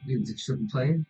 Music shouldn't play.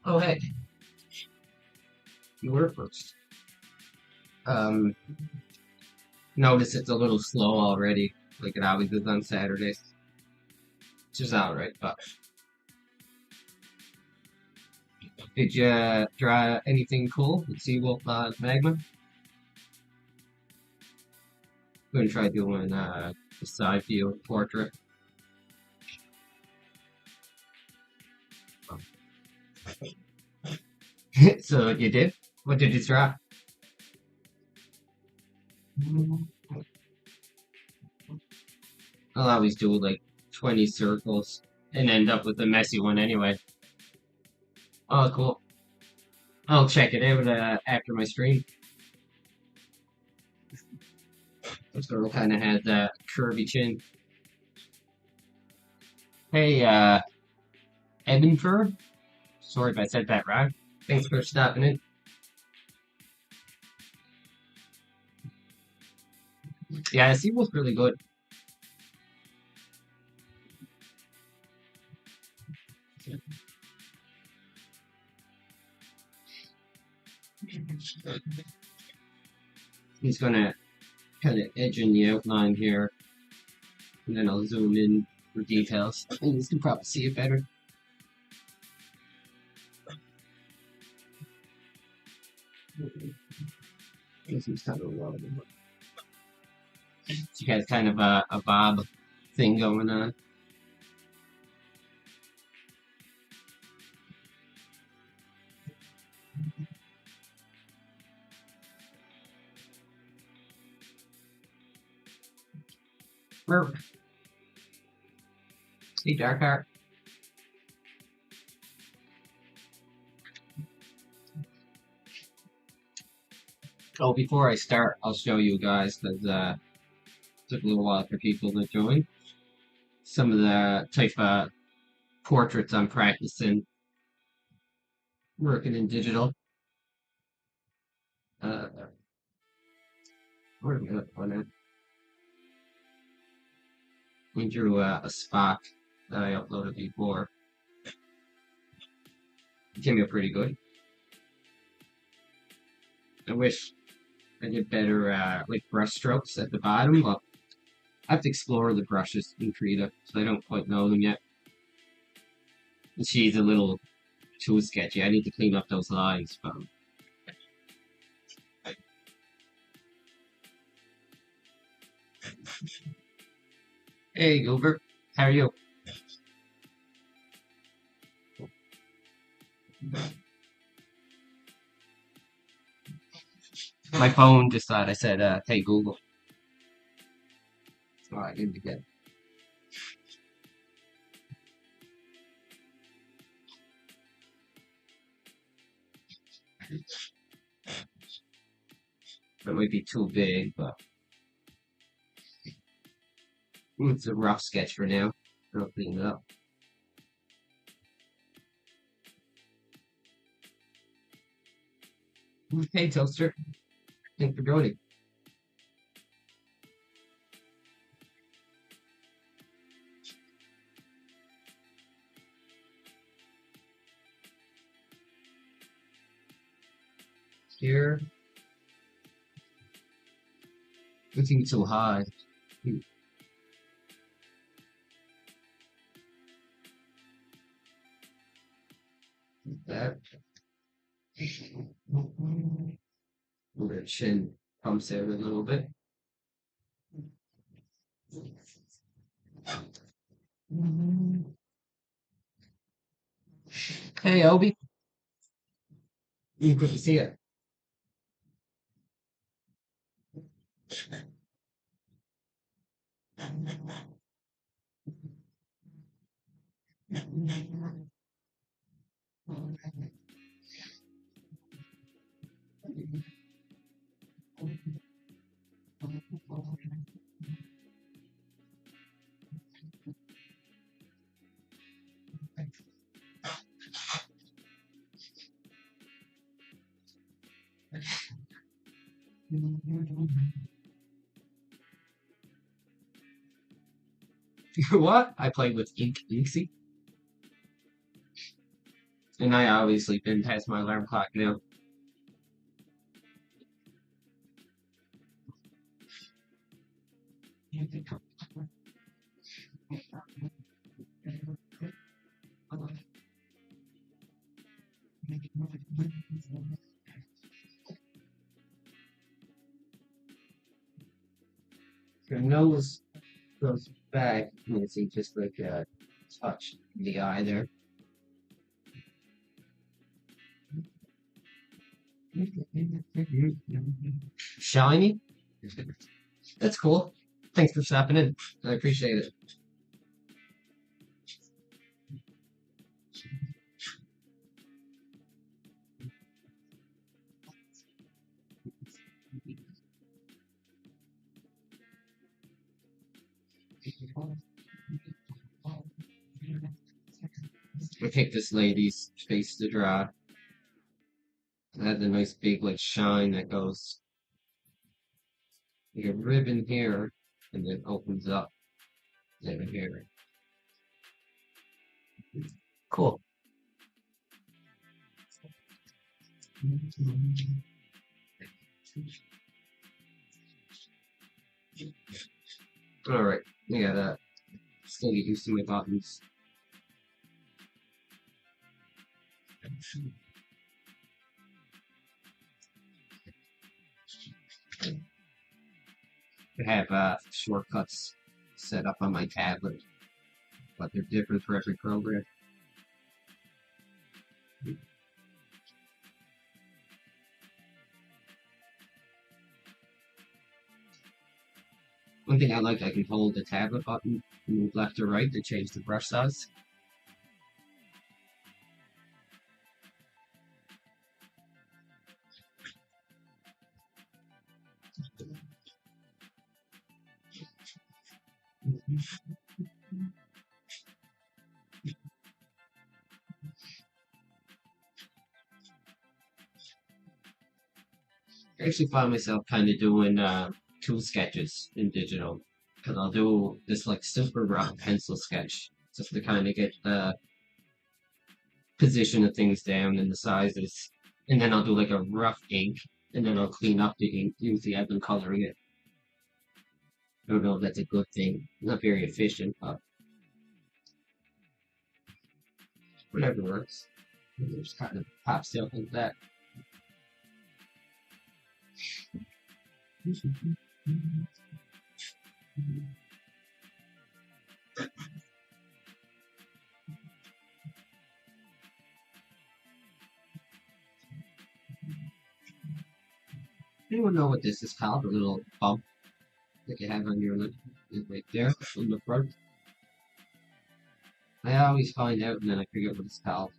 Oh, hey, you were first. Um, Notice it's a little slow already, like it always is on Saturdays. Which is alright, but did you draw anything cool with Seawolf Magma? I'm gonna try doing the side view portrait. So you did? What did you draw? I'll always do like 20 circles and end up with a messy one anyway. Oh, cool. I'll check it out after my stream. This girl kind of has a curvy chin. Hey, Edinburgh? Sorry if I said that wrong. Thanks for stopping in. Yeah, the sequel's really good. He's gonna kind of edge in the outline here, and then I'll zoom in for details, and you can probably see it better. This is kind of low. She has kind of a bob thing going on. Perfect. Hey, Darkheart. Oh, before I start, I'll show you guys, because it took a little while for people to join, some of the type of portraits I'm practicing working in digital. Where am I going to put it? We drew a spot that I uploaded before. It came out pretty good. I wish I did better like brush strokes at the bottom, but I have to explore the brushes in Krita, so I don't quite know them yet. And she's a little too sketchy. I need to clean up those lines. But hey, Gilbert, how are you? My phone just thought I said, "Hey Google." So I need to get. That might be too big, but it's a rough sketch for now. I'll clean it up. Hey, Toaster. Thanks for joining. Here. It seems so high. That. The chin pumps out a little bit. Hey, Obi. You couldn't see it. What? I played with Inksy. And I obviously been past my alarm clock now. Your nose goes back. You can see just like a touch in the eye there. Shiny? That's cool. Thanks for stopping in. I appreciate it. I take this lady's face to draw. It has a nice big like shine that goes like a ribbon here and then opens up over here. Cool. Alright, yeah, that. Still get used to my buttons. I have shortcuts set up on my tablet, but they're different for every program. One thing I like, I can hold the tablet button and move left or right to change the brush size. I actually find myself kind of doing two sketches in digital because I'll do this like super rough pencil sketch just to kind of get the position of things down and the sizes, and then I'll do like a rough ink, and then I'll clean up the ink. Usually I've been coloring it. I don't know if that's a good thing. Not very efficient, but whatever works. Just kind of pops out like that. Anyone know what this is called? A little bump that you have on your lip right there on the front. I always find out and then I forget what it's called.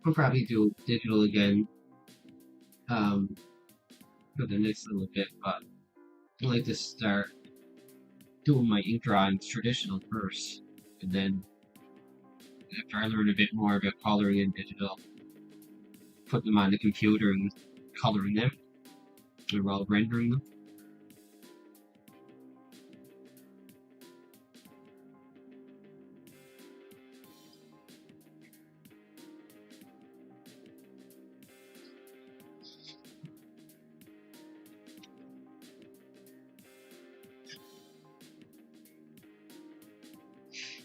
I'll probably do digital again um, for the next little bit, but I like to start doing my ink drawings traditional first, and then after I learn a bit more about coloring in digital, put them on the computer and coloring them, and while rendering them.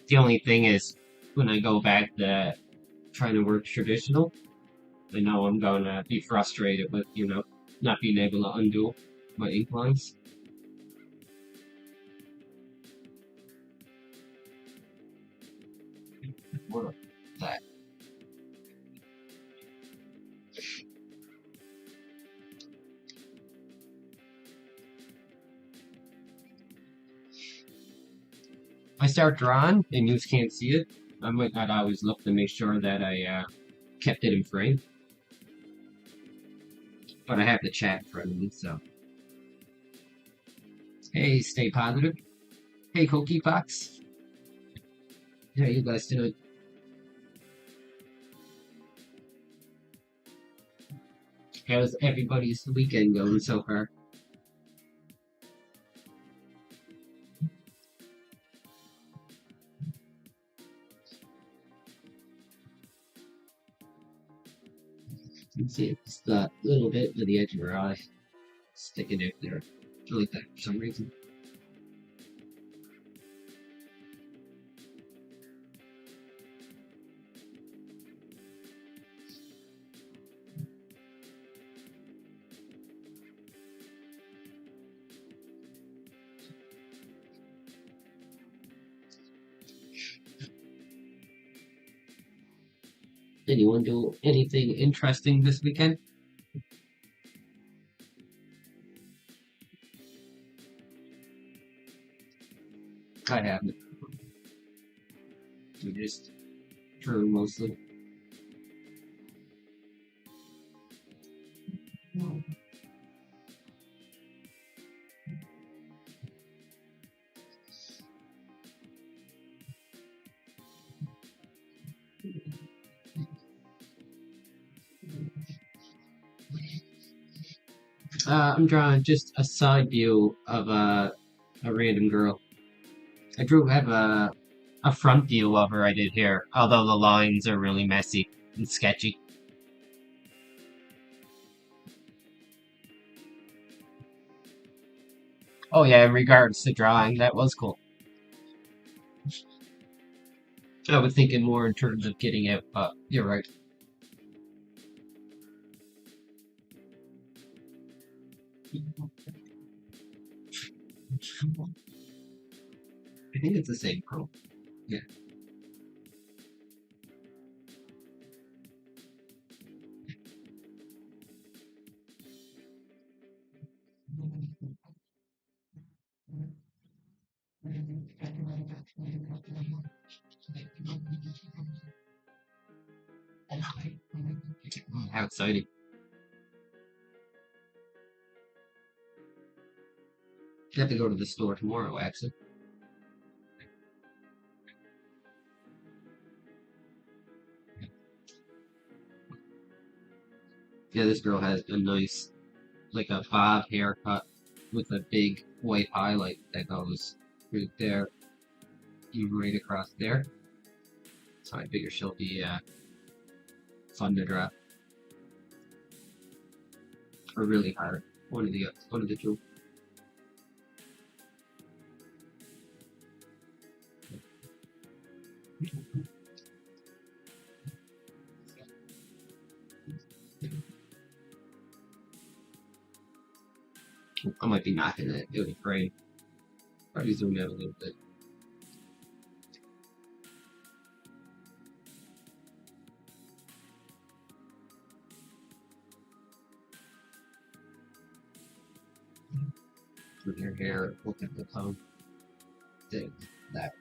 The only thing is, when I go back to trying to work traditional, I know I'm gonna be frustrated with, not being able to undo my ink lines. What that? I start drawing and you can't see it. I might not always look to make sure that I kept it in frame, but I have the chat in front of me, so. Hey, stay positive. Hey, Cookie Fox. How you guys doing? How's everybody's weekend going so far? You can see it's the little bit to the edge of her eye sticking out there. I like that for some reason. Anyone do anything interesting this weekend? I haven't. We just drew mostly. I'm drawing just a side view of a random girl. I drew have a front view of her I did here, although the lines are really messy and sketchy. Oh yeah, in regards to drawing, that was cool. I was thinking more in terms of getting out, but you're right. I think it's the same pro. Yeah. How exciting. I have to go to the store tomorrow, actually. Yeah, this girl has a nice, like a bob haircut with a big white highlight that goes right there, even right across there. So I figure she'll be fun to draw. Or really hard. One of the two. be knocking it. It was great. Probably zoom out a little bit. With your hair, look at the tone. Dig that.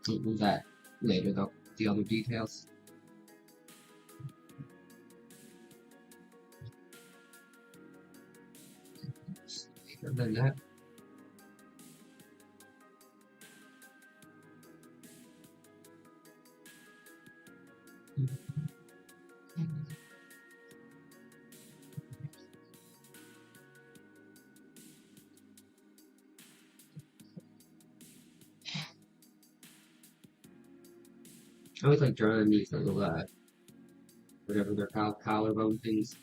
We'll do that later though. The other details. Later than that. I always like drawing these little, whatever they're called, collarbone things.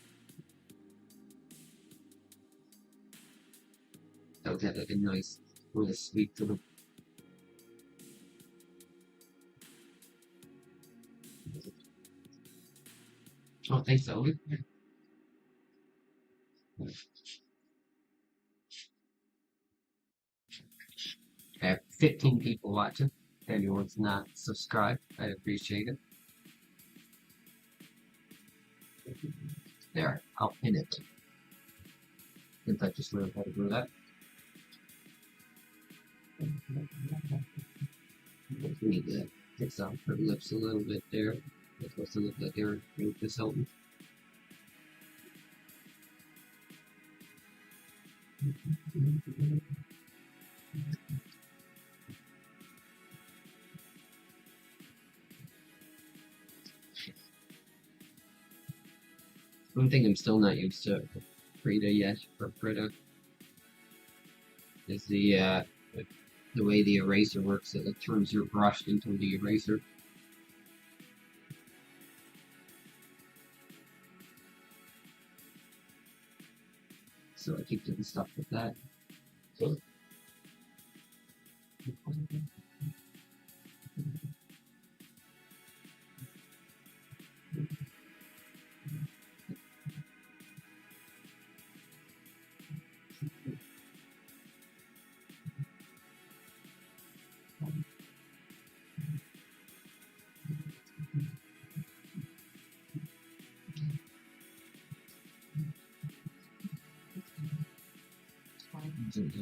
That would have like a nice little sweep to them. Oh, thanks, so. I have 15 people watching. If anyone's not subscribed, I'd appreciate it. There, I'll pin it. Since I just learned how to do that. We need to fix out her lips a little bit there. It's supposed to look like they're this Hilton. One thing I'm still not used to Frida yet, or Frida, is the way the eraser works. It like turns your brush into the eraser. So I keep doing stuff with that. So.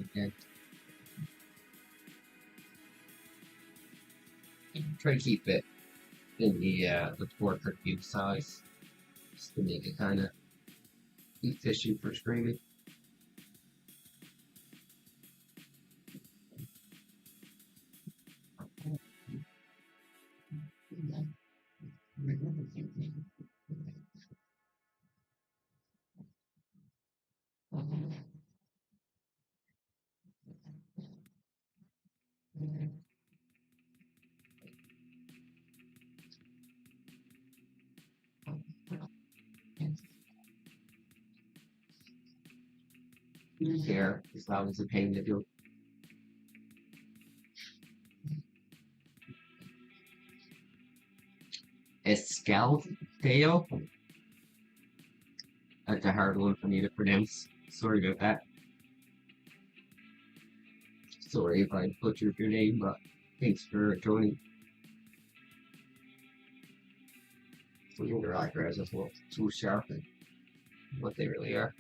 Okay. Try to keep it in the portrait view size, just to make it kind of efficient for streaming. Here is that was a pain to do. Escalfeo. That's a hard one for me to pronounce. Sorry about that. Sorry if I butchered your name, but thanks for joining. So your eyebrows as well, too sharp and what they really are.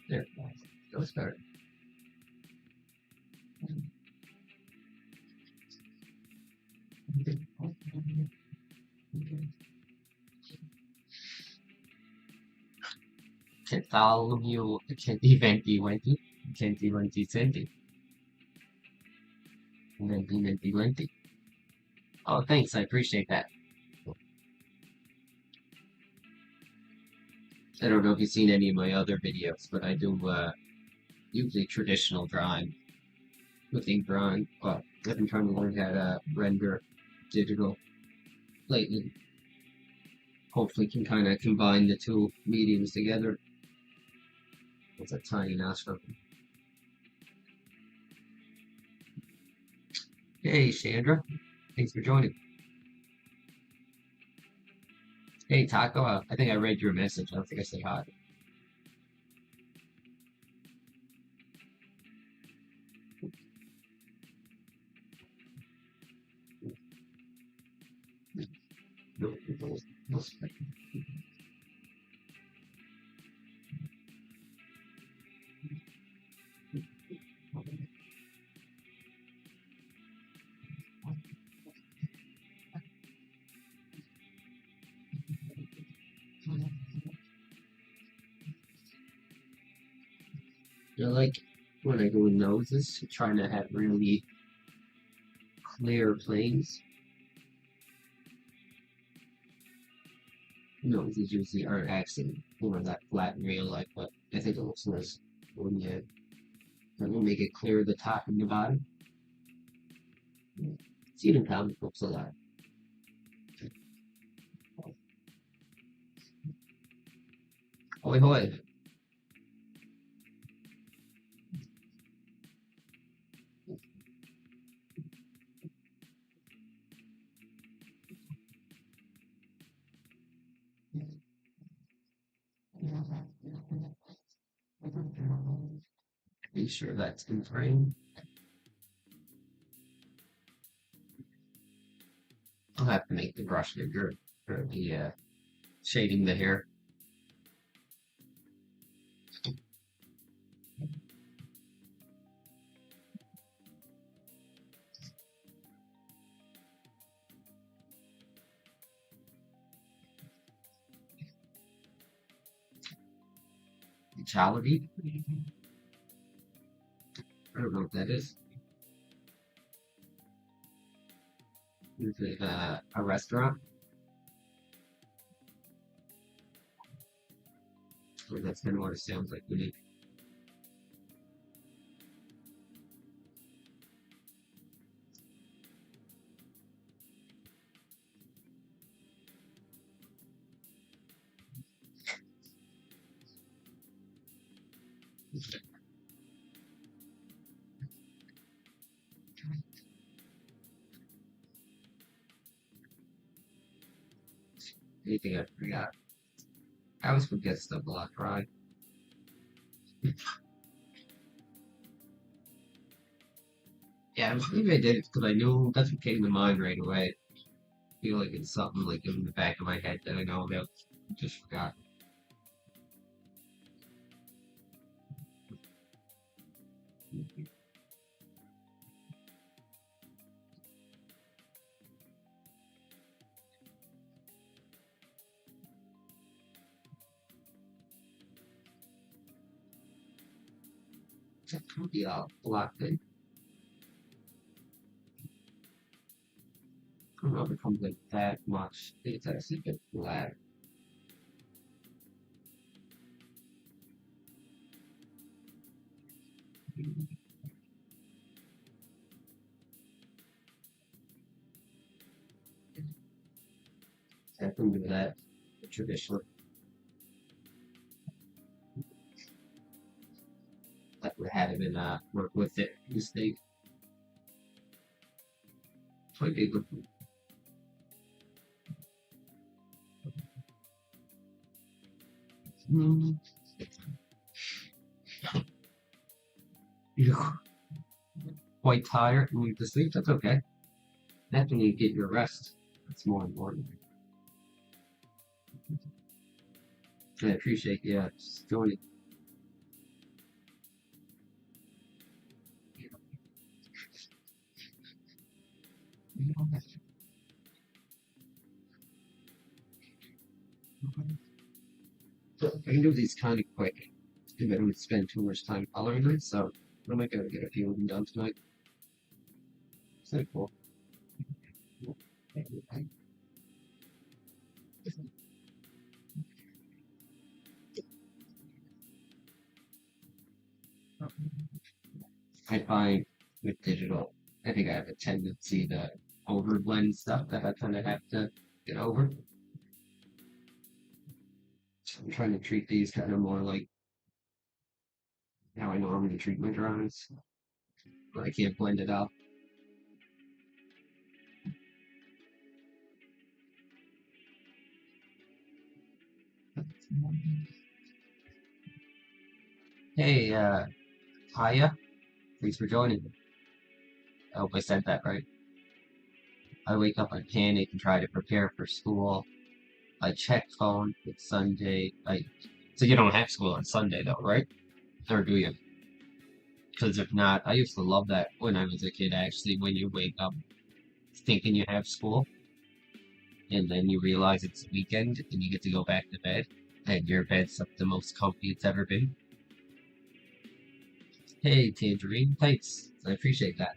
There, that's better. Centalmio 2020, 2020. Oh, thanks, I appreciate that. I don't know if you've seen any of my other videos, but I do usually traditional drawing with ink drawing, but I've been trying to learn how to render digital lately. Hopefully can kind of combine the two mediums together. It's a tiny nostril. Hey, Chandra. Thanks for joining. Hey, Taco, I think I read your message. I don't think I said hi. No, no, no. You know, like when I go in noses, trying to have really clear planes. Noses usually aren't actually that flat in real life, but I think it looks nice when you make it clear the top and the bottom. It's even comic books a lot. Hoy hoy. Be sure that's in frame. I'll have to make the brush bigger for the shading the hair. Jollibee. I don't know what that is. Is it a restaurant? Or that's kind of what it sounds like to me. Anything I forgot. I always forget stuff a lot, right? Yeah, maybe I did because I knew that's what came to mind right away. I feel like it's something like in the back of my head that I know about. Just forgot. That could be a lot thing. I don't know if it comes like that much. I think it's actually a bit flat. I can do that traditionally. Like we had him in work with it. This thing. Quite big with mm, yeah. Quite tired and need to sleep. That's okay. That's when you get your rest. That's more important. I appreciate you joining. So I can do these kind of quick if I don't spend too much time coloring them. So I might be able to get a few of them done tonight. So cool. I find with digital, I think I have a tendency to overblend stuff that I kind of have to get over. So I'm trying to treat these kind of more like how I normally treat my drawings, but I can't blend it out. Hey, Hiya. Thanks for joining me. I hope I said that right. I wake up, I panic and try to prepare for school. I check phone. It's Sunday. So you don't have school on Sunday though, right? Or do you? Because if not, I used to love that when I was a kid. Actually, when you wake up thinking you have school, and then you realize it's the weekend and you get to go back to bed, and your bed's the most comfy it's ever been. Hey, Tangerine, thanks. I appreciate that.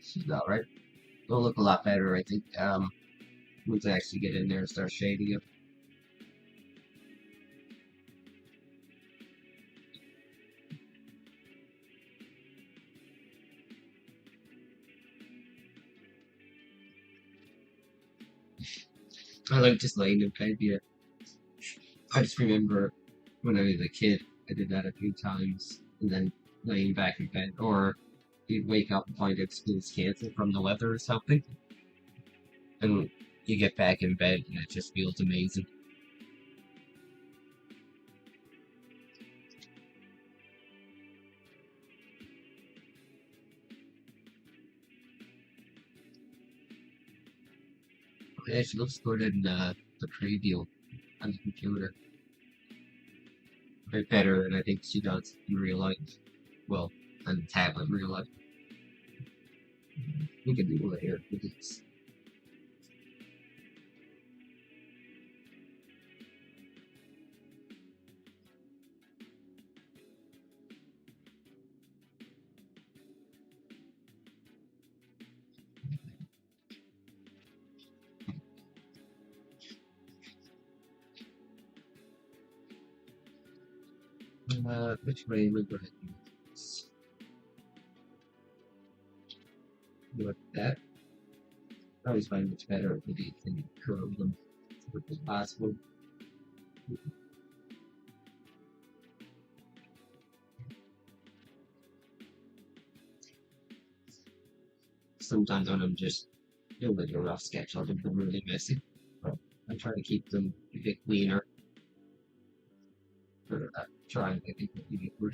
She's all right. It'll look a lot better, I think. Once I actually get in there and start shading it. I like just laying in bed. Yeah, I just remember when I was a kid, I did that a few times, and then laying back in bed, or you'd wake up and find out school's canceled from the weather or something, and you get back in bed and it just feels amazing. It actually looks good in the preview on the computer. A bit better than I think she does in real life. Well, on the tablet in real life. We can do it here. Which way am I going to do this? Like that. I always find it's better if you can curve them as much as possible. Sometimes when I'm just doing like a rough sketch, I'll do them really messy. But I try to keep them a bit cleaner. Or try and make it easier.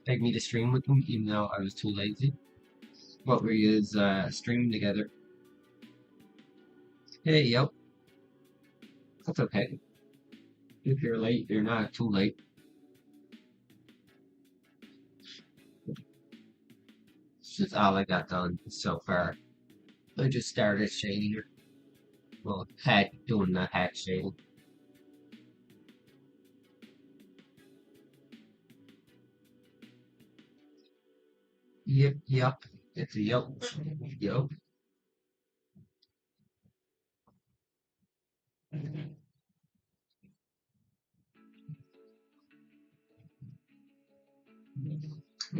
Begged me to stream with them, even though I was too lazy. What we is streaming together. Hey, yep, that's okay. If you're late, you're not too late. It's just all I got done so far. I just started shading her. Well, hat doing the hat shading. Yep, yep. It's a yep. Yep. I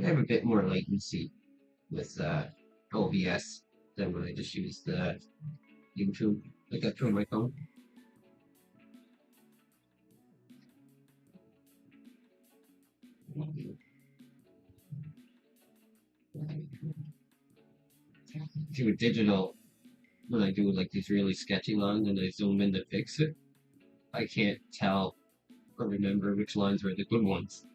have a bit more latency with OBS than when I just use the YouTube. I got through my phone. See with digital, when I do like these really sketchy lines and I zoom in to fix it, I can't tell or remember which lines were the good ones.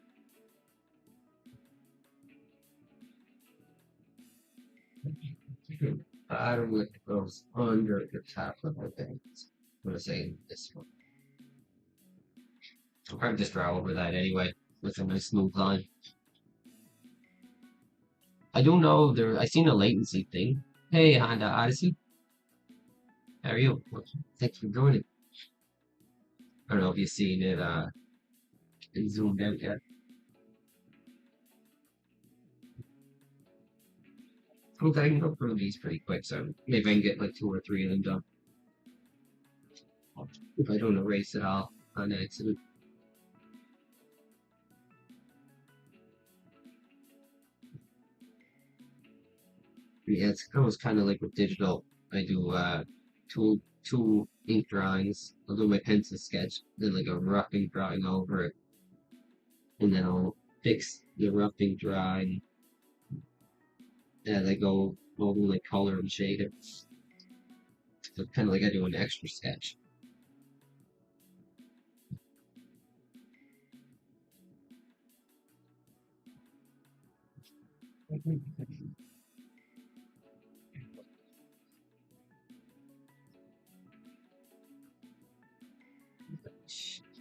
Bottom lip goes under the top of the thing. I'm gonna say this one. I'll probably just draw over that anyway with a nice smooth line. I don't know there. I seen a latency thing. Hey, Honda Odyssey, how are you? Thanks for joining. I don't know if you've seen it zoomed out yet. Okay, I can go through these pretty quick, so maybe I can get like 2 or 3 of them done if I don't erase it all on accident. Yeah, it's almost kind of like with digital. I do two ink drawings. I'll do my pencil sketch, then like a rough ink drawing over it, and then I'll fix the rough ink drawing as I go over like color and shade it. So kind of like I do an extra sketch.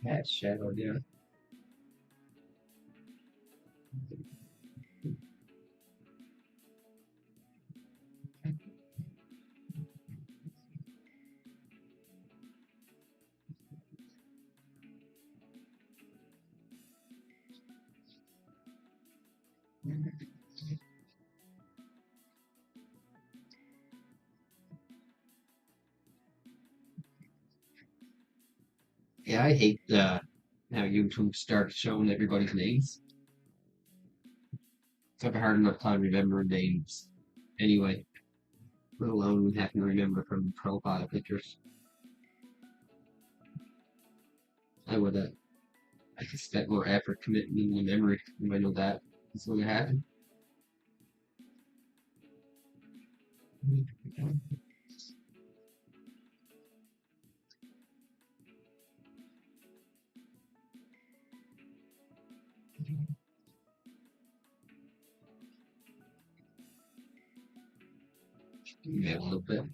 Cat shadow, yeah. Yeah, I hate how YouTube starts showing everybody's names. It's have a hard enough time remembering names anyway, let alone having to remember from profile pictures. I would I could spend more effort committing in the memory if I know that it's going to happen. Yeah, a little bit.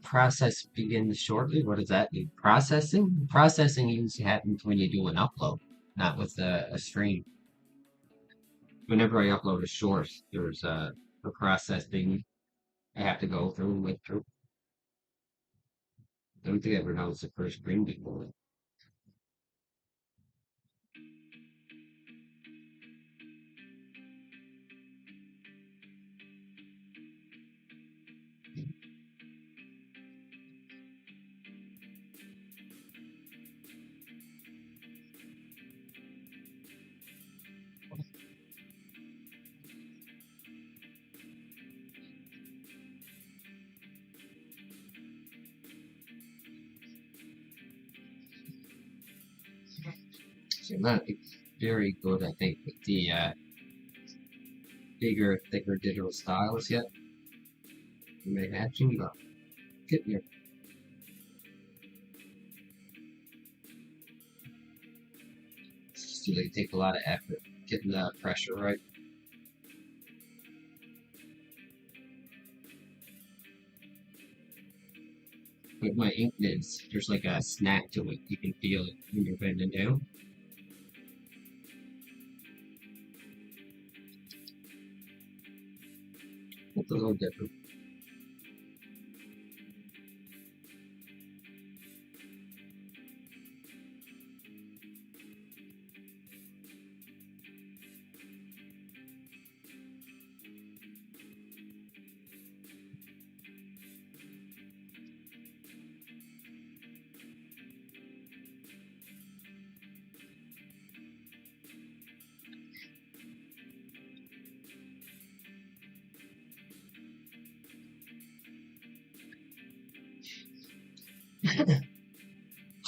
Process begins shortly. What does that mean? Processing? Processing usually happens when you do an upload, not with a stream. Whenever I upload a short, there's a process thing I have to go through and wait through. I don't think I ever noticed the first screen before. So I'm not very good, I think, with the bigger, thicker digital styles yet. You may have to, but get there. It's just really take a lot of effort getting the pressure right. With my ink nibs, there's like a snap to it. You can feel it when you're bending down. It's a little different.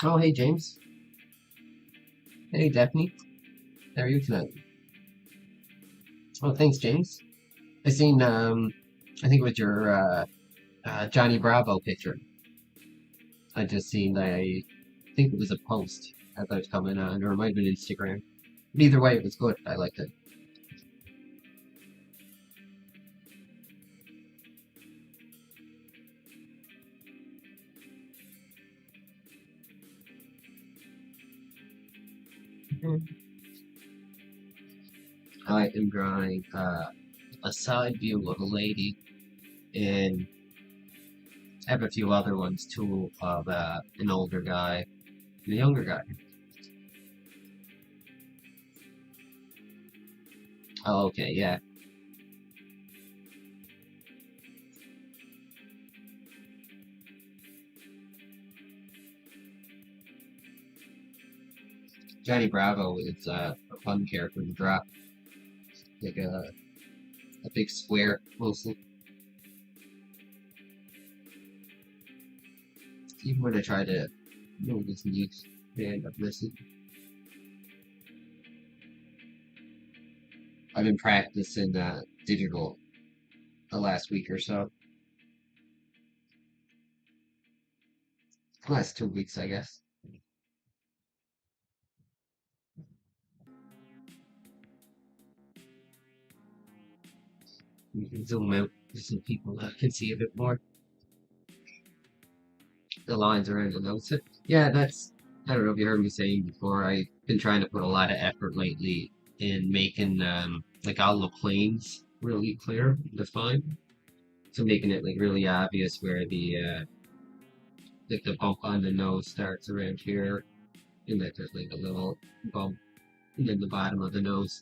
Oh, hey, James. Hey, Daphne. How are you tonight? Oh, thanks, James. I seen, I think it was your Johnny Bravo picture. I just seen, I think it was a post as I was coming on, or it might have been Instagram. But either way, it was good. I liked it. I am drawing a side view of a lady, and I have a few other ones too of an older guy and a younger guy. Oh, okay, yeah. Johnny Bravo is a fun character to drop. Like a big square, mostly. Even when I try to know this needs, they end up missing. I've been practicing digital the last week or so. Last 2 weeks, I guess. You can zoom out so people can see a bit more. The lines around the notes. Yeah, that's. I don't know if you heard me saying before. I've been trying to put a lot of effort lately in making like all the planes really clear, defined. So making it like really obvious where the like the bump on the nose starts around here, and that there's like a little bump, and then the bottom of the nose.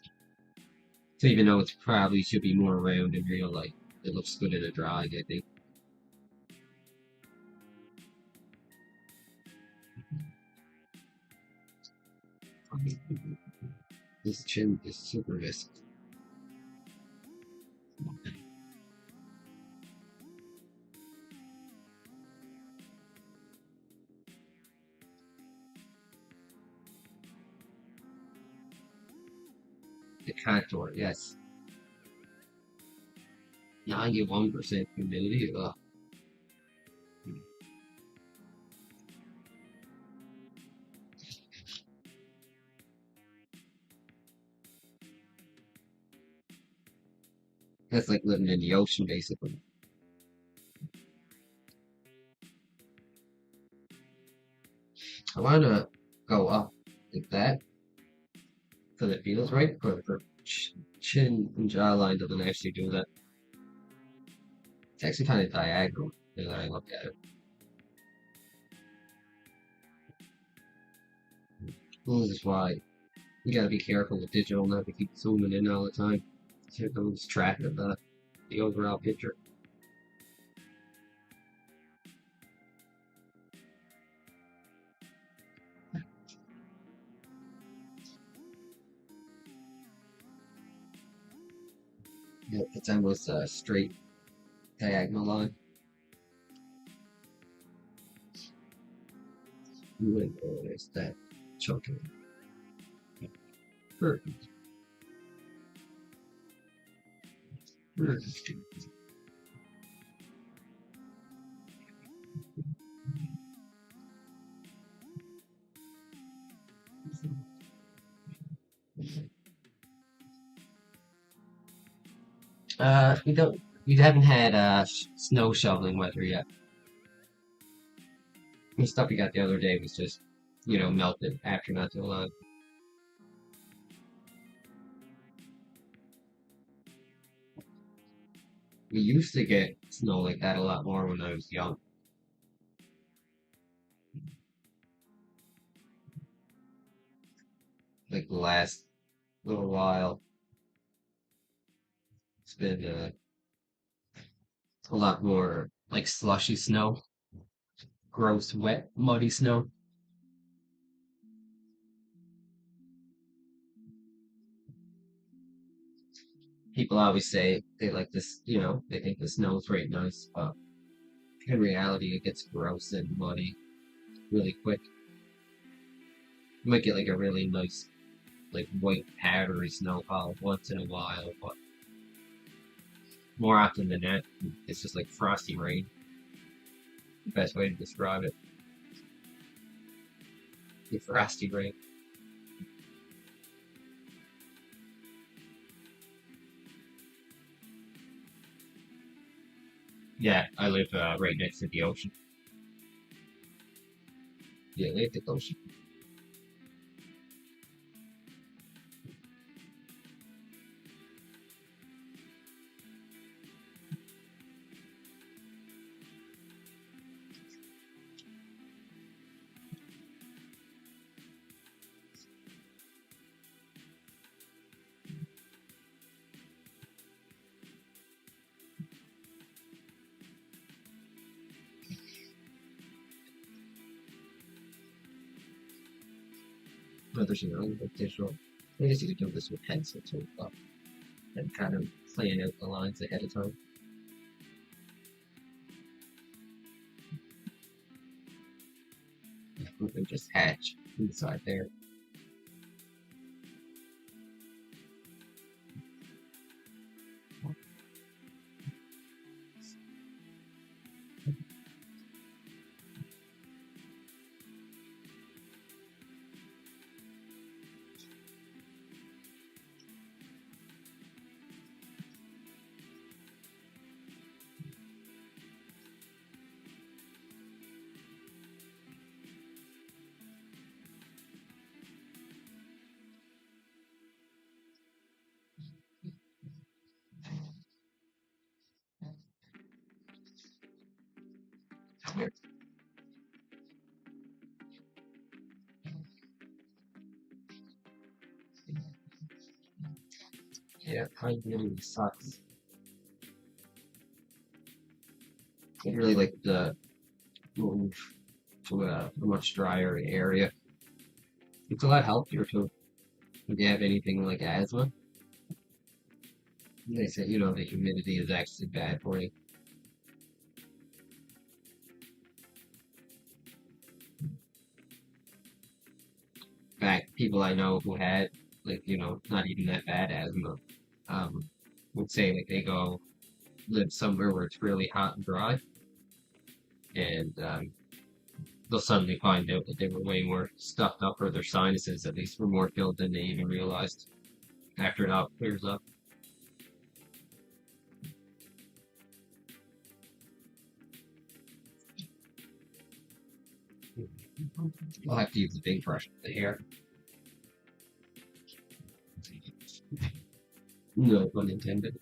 So even though it's probably should be more round in real life, it looks good in a drawing, I think. This chin is super viscous. The contour, yes. 91% humidity. Ugh. That's like living in the ocean, basically. I want to go up like that because it feels right, but for chin and jawline doesn't actually do that. It's actually kind of diagonal now that I look at it. This is why you gotta be careful with digital not to keep zooming in all the time. So it lose track of the overall picture. Yeah, it's almost a straight diagonal line. You wouldn't notice that chunking. Perfect. Perfect. We don't. We haven't had snow shoveling weather yet. The stuff we got the other day was just, melted after not too long. We used to get snow like that a lot more when I was young. Like the last little while, it's been a lot more like slushy snow, gross, wet, muddy snow. People always say they like this, they think the snow's right nice, but in reality, it gets gross and muddy really quick. You might get like a really nice, like white powdery snowfall once in a while, but more often than not, it's just like frosty rain. The best way to describe it. The frosty rain. Yeah, I live right next to the ocean. The Atlantic Ocean. whether you know with digital. I guess you could do this with pencil too, and kind of plan out the lines ahead of time. We can just hatch inside there. Yeah, pine really sucks. I really like the move to a much drier area. It's a lot healthier too. If you have anything like asthma, they say the humidity is actually bad for you. In fact, people I know who had not even that bad asthma, um, would say like they go live somewhere where it's really hot and dry, and they'll suddenly find out that they were way more stuffed up, or their sinuses at least were more filled than they even realized after it all clears up. I'll have to use the big brush with the hair. No pun intended.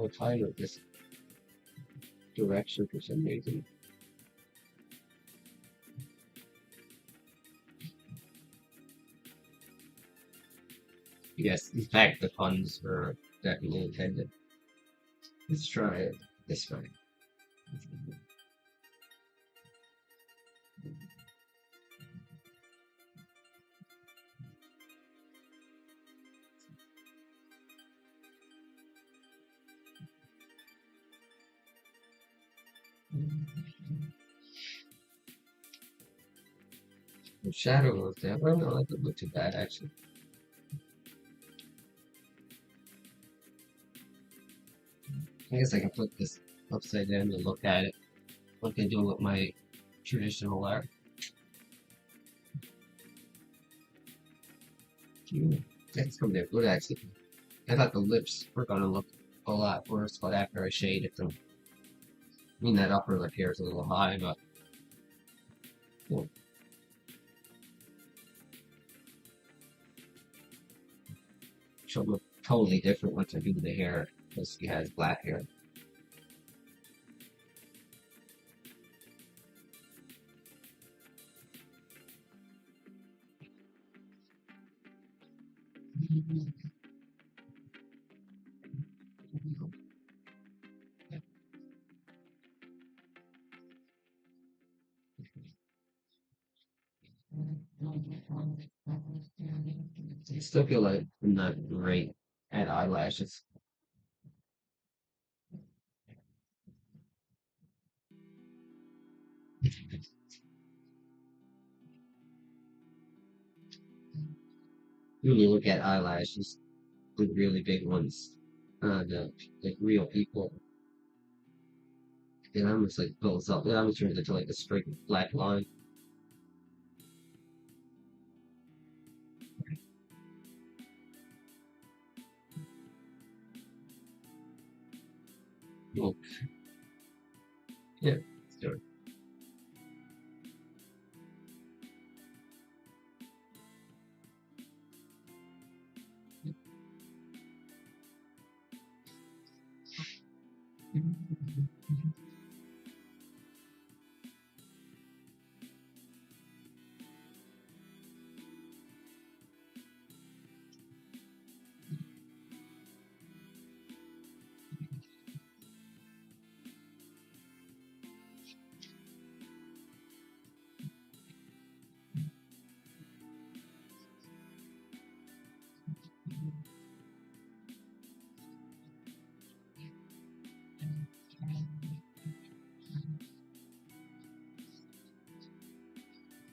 I'm tired of this direction for some reason. Yes, in fact, the puns were definitely intended. Let's try it this way. The shadow of that. Well, no, that doesn't look too bad actually. I guess I can flip this upside down and look at it like I do with my traditional art. That's coming out good actually. I thought the lips were gonna look a lot worse, but after I shaded them, I mean that upper lip here is a little high, but yeah. She'll look totally different once I do the hair because she has black hair. I still feel like I'm not great at eyelashes. When you look at eyelashes, the really big ones, the like real people, it almost like builds up. It almost turns into like a straight black line. Cool. Yeah, let's do it.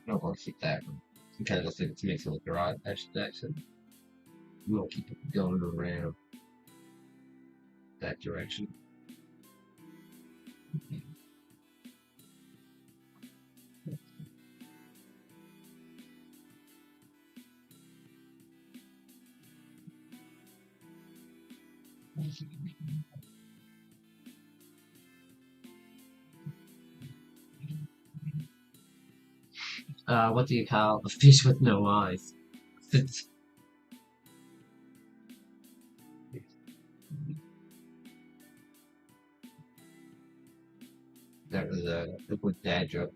No, I'll keep that one. It kind of looks like it makes it look odd. Actually, we'll keep it going around that direction. What do you call a fish with no eyes? That was a good dad joke.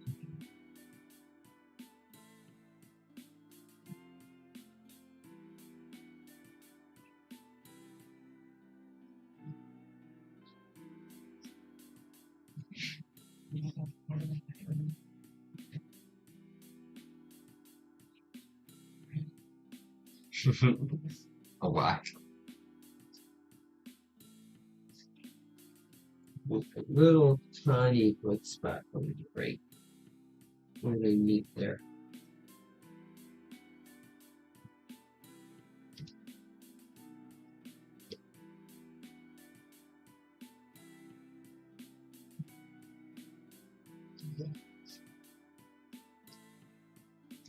A lot. With a little tiny good spot on the break where they meet there.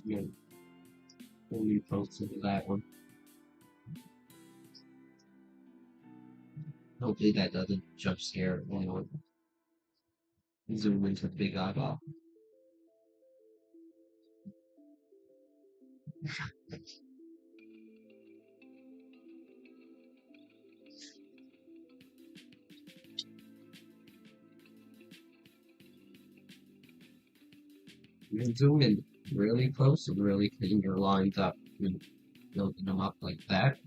Yeah, only posted that one. Hopefully that doesn't jump scare anyone. Zoom into the big eyeball. You can zoom in really close and really clean your lines up and building them up like that.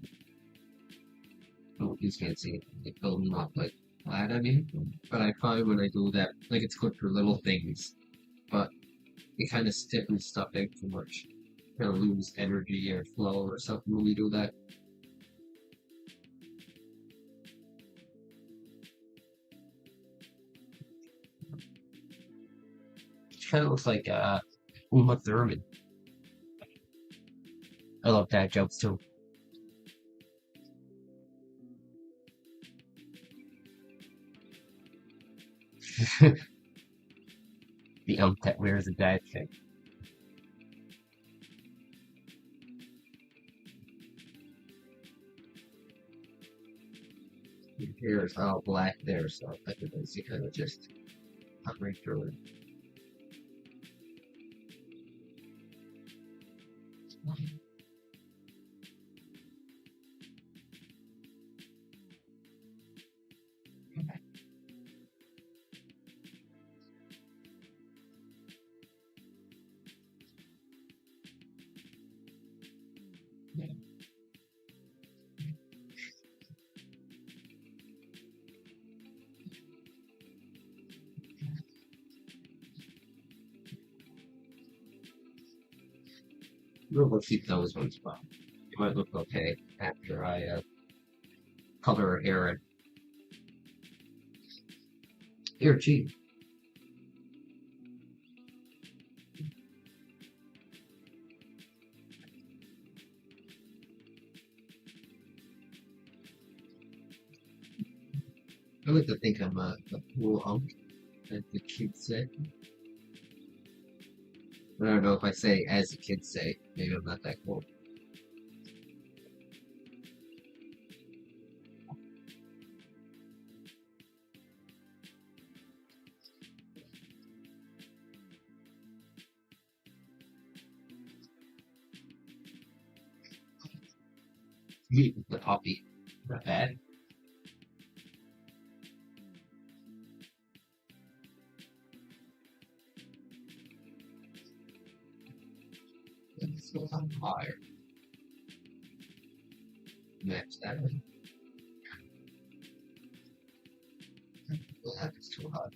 Oh, you can't see it. Like building them up like that, I mean. But I find when I do that, like it's good for little things, but it kind of stiffens stuff out too much. Kind of lose energy or flow or something when we do that. It kind of looks like Uma Thurman. I love that jokes too. The that wears a dad thing. Your hair is all black there, so I think it's kind of just cut right through it. We'll keep those ones, but it might look okay after I color her hair in. Here, gee. I like to think I'm a cool hunk, as the kids say. I don't know if I say as the kids say. Maybe I'm not that cool. Meet the puppy. Not bad. Let's go on higher. Match that. Well, that's too hot.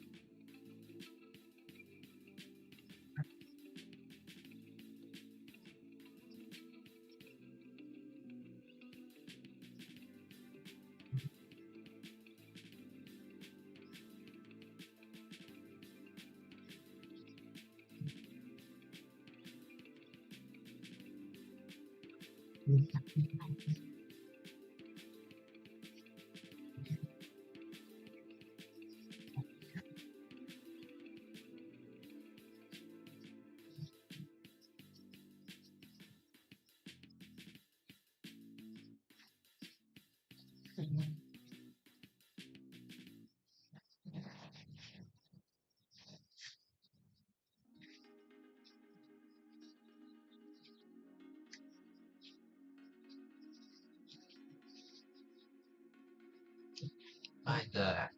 Find the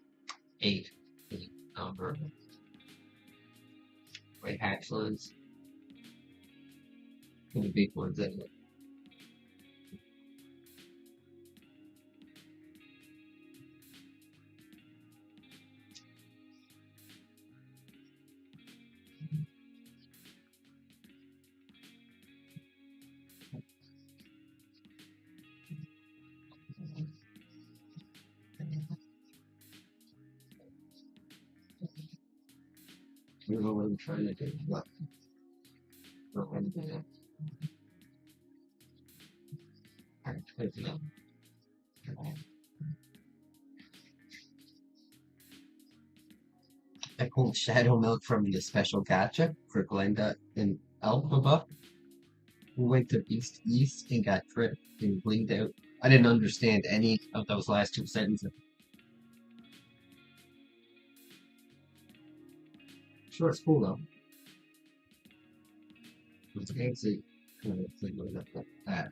8 number. Right, hatchlings. The big ones anyway. I don't know what I'm trying to do. What? I pulled Shadow Milk from the special gacha for Glenda and Alphaba, who went to East East and got tripped and blinked out. I didn't understand any of those last 2 sentences. Sure, it's cool though. It's fancy. Kind of thing like that.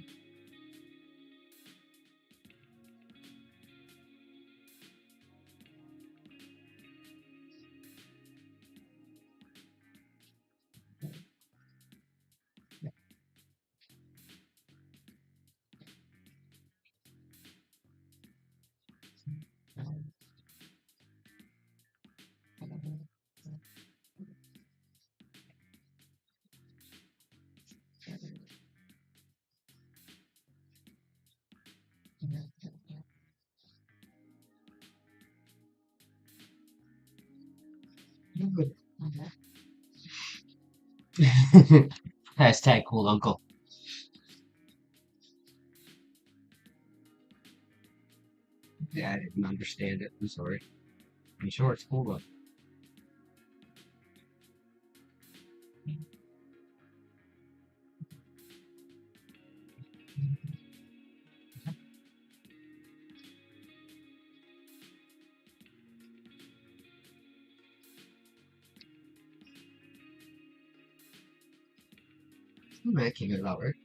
Hashtag cool uncle. Yeah, I didn't understand it. I'm sorry. I'm sure it's cool though. That came out alright.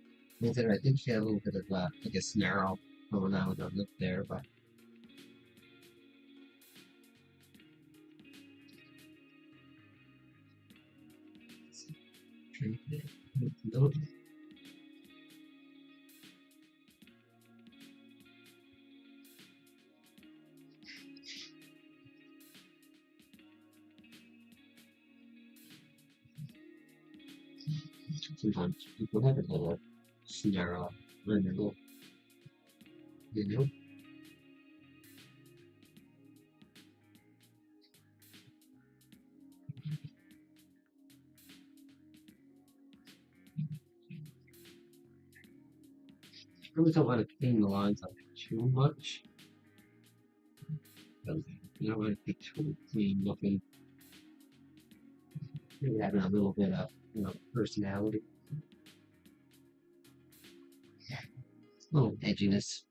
I think she had a little bit of like a snarl going on with her lip there, but no. Sometimes people have a little snarl when they're little, you know. I really don't want to clean the lines up too much. You don't want to be too clean looking. Maybe having a little bit of, personality, a little edginess.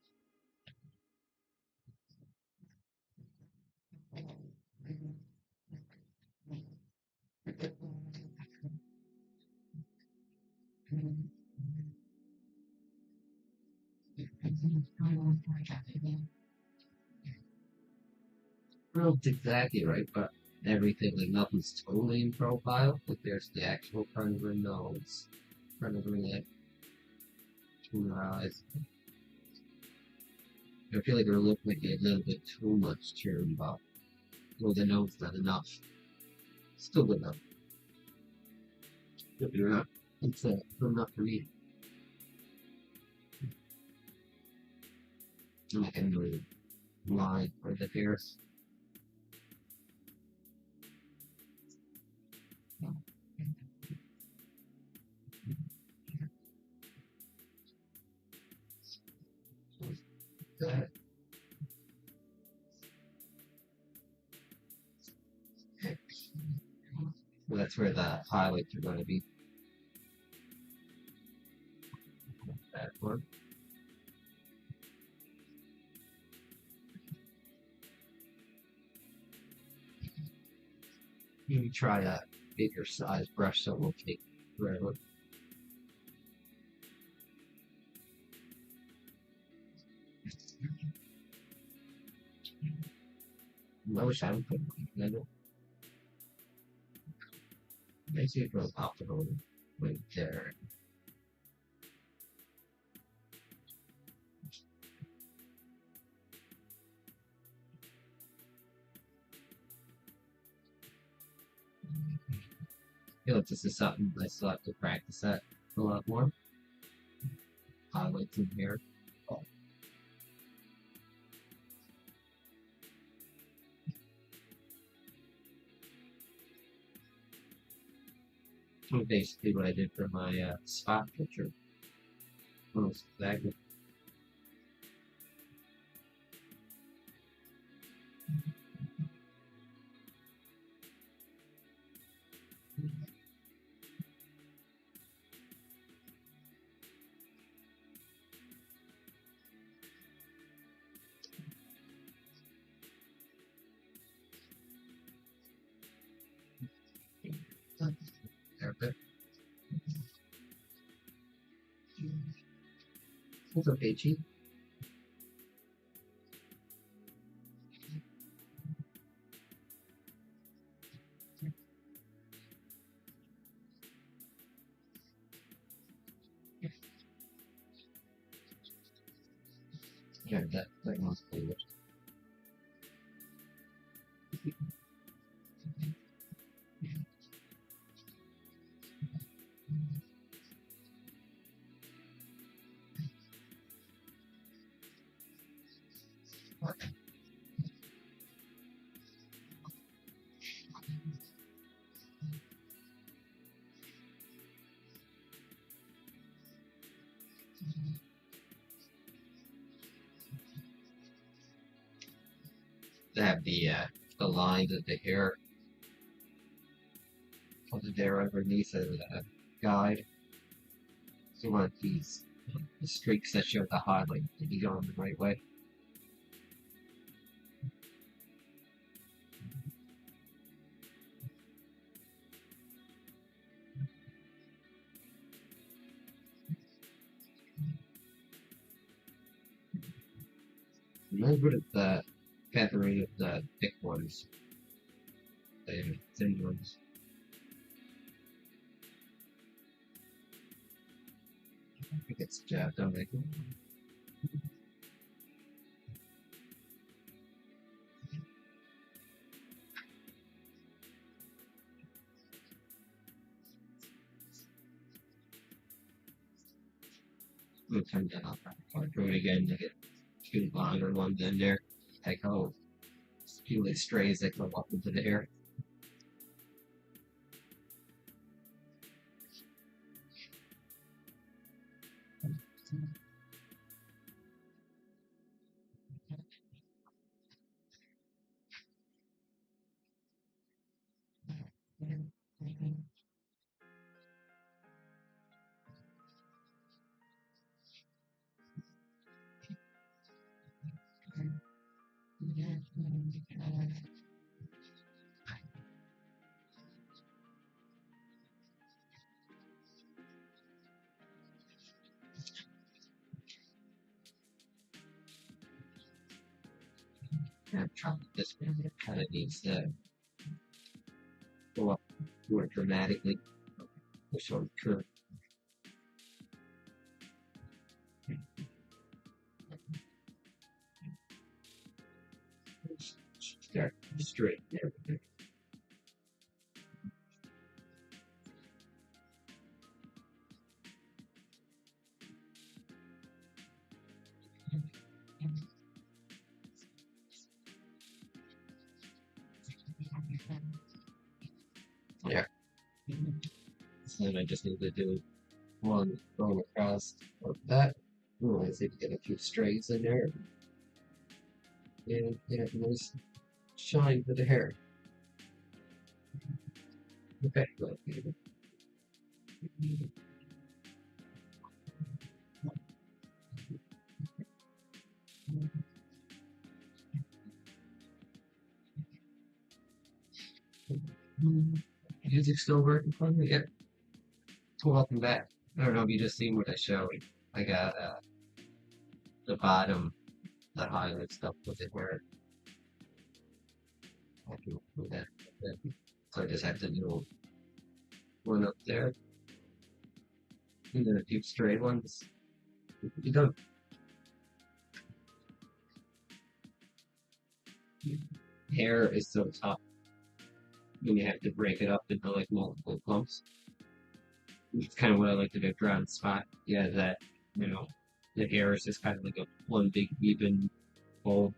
Well, it's exactly right, but everything, like nothing's totally in profile. Like there's the actual front of her nose, front of her neck, between her eyes. I feel like her lip might be a little bit too much turned up. Well, the nose not enough. Still good enough. Good enough. It's good enough for me. And I can really line for the hairs. Well, that's where the highlights are going to be. That one. You can try a bigger size brush so it will take forever. I wish I would put it. Makes you feel comfortable right there. I feel like this is something I still have to practice at a lot more. Highlights in here. So basically what I did for my spot picture. Almost exactly. There. It's okay, Chief. Yeah, that must be it. To have the lines of the hair of the hair underneath as a guide. So you want these the streaks that show the highlight to be going the right way. I'm not good at the feathering of the thick ones. The thin ones. I think it's the job, don't I? We'll turn that off. I'll do it again to get two longer ones in there. Take out a few like strays that go up into the air. I'm trying this kind of needs to go up more dramatically. Push on the curve. Start straight there. Yeah. So then I just need to do one going across like that. Oh, I see to get a few strays in there. And get a nice shine for the hair. Okay, good. Music still working for me? Yep. Welcome back. I don't know if you just seen what I showed. I got the bottom, the highlight stuff with it where I can do that. So I just have to do one up there. And then a few straight ones. You don't. Hair is so tough when you have to break it up into like multiple clumps. It's kind of what I like to do, draw on the spot. Yeah, that, you know, the hair is just kind of like a one big even bowl.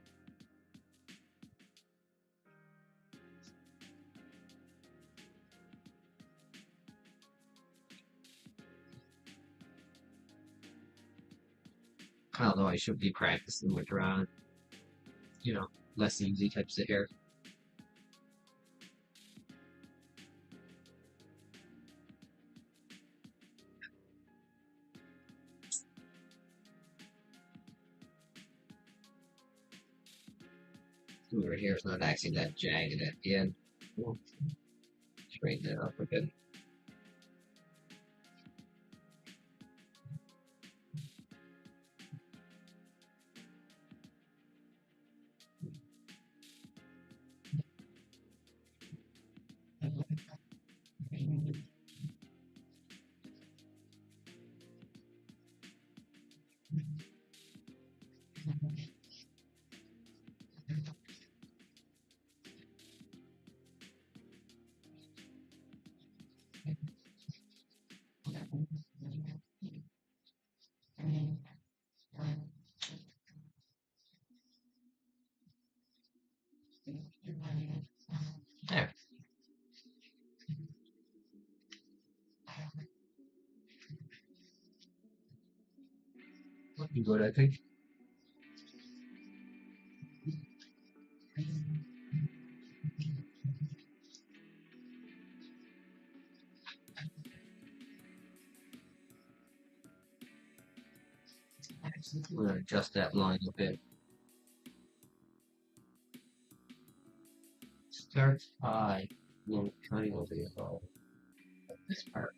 Although I should be practicing with drawing, you know, less easy types of hair. Ooh, her hair's not actually that jagged at the end. We'll straighten it up a bit. There, looking good, I think. We're gonna adjust that line a bit. Start by little triangle below this part.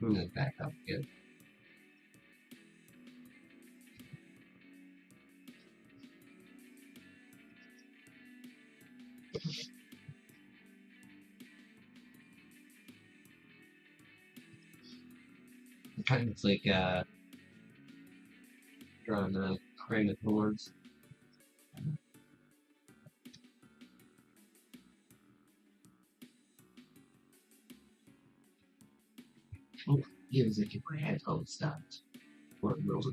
Move it back up again. Kind of like drawing a crane of thorns. Oh, yeah, as if your headphone stopped. Or rolls.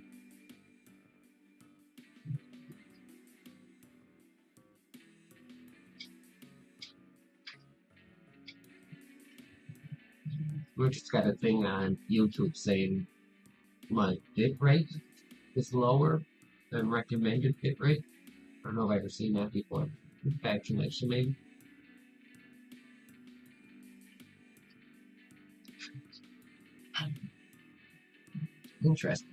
We just got a thing on YouTube saying my bit rate is lower than recommended bit rate. I don't know if I've ever seen that before. Actually, maybe. Interesting.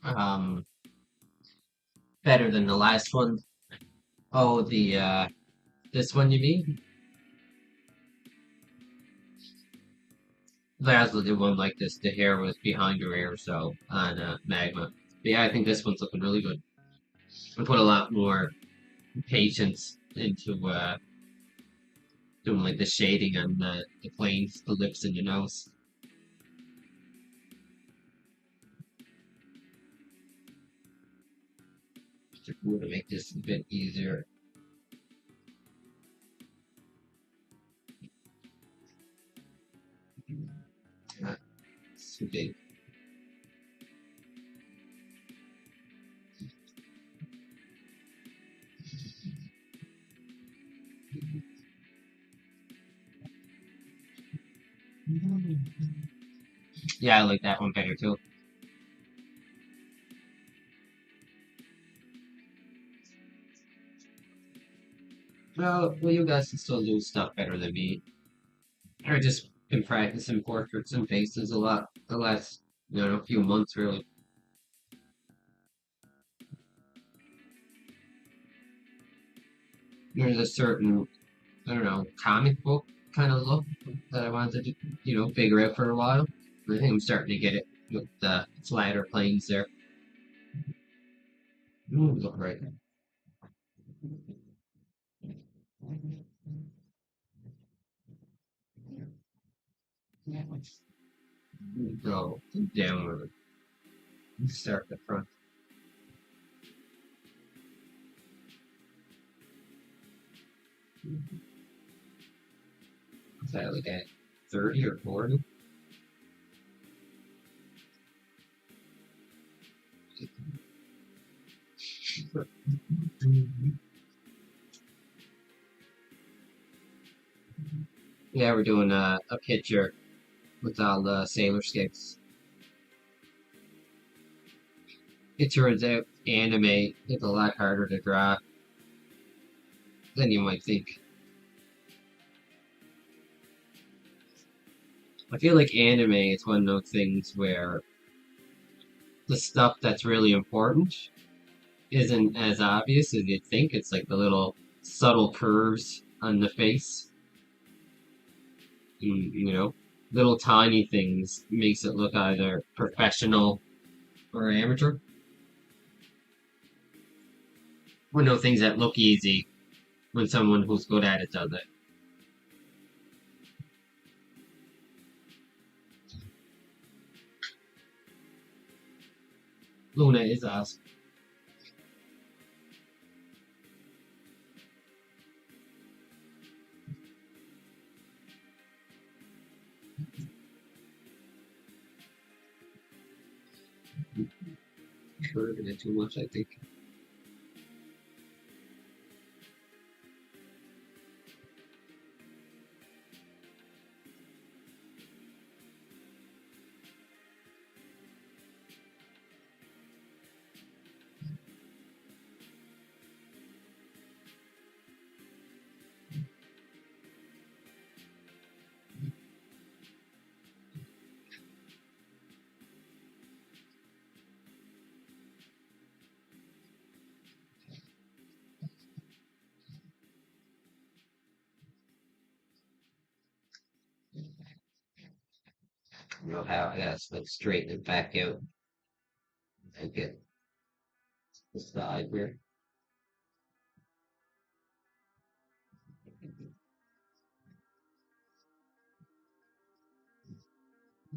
Um, better than the last one. Oh, this one you mean? Last the one like this, the hair was behind her ear, so on Magma. But yeah, I think this one's looking really good. I put a lot more patience into doing like the shading on the planes, the lips, and the nose. To make this a bit easier. Not too big. Yeah, I like that one better too. Well, you guys can still do stuff better than me. I just been practicing portraits and faces a lot the last, few months really. There's a certain, I don't know, comic book kind of look that I wanted to, figure out for a while. I think I'm starting to get it with the flatter planes there. Ooh, look right. Go downward. Start the front. Is that like at 30 or 40? Yeah, we're doing a picture with all the sailor skates. It turns out anime is a lot harder to draw than you might think. I feel like anime is one of those things where the stuff that's really important isn't as obvious as you'd think. It's like the little subtle curves on the face, little tiny things makes it look either professional or amateur. Or no things that look easy when someone who's good at it does it. Luna is awesome. Curving it too much, I think. I don't know how I gotta straighten it back out and get the side here.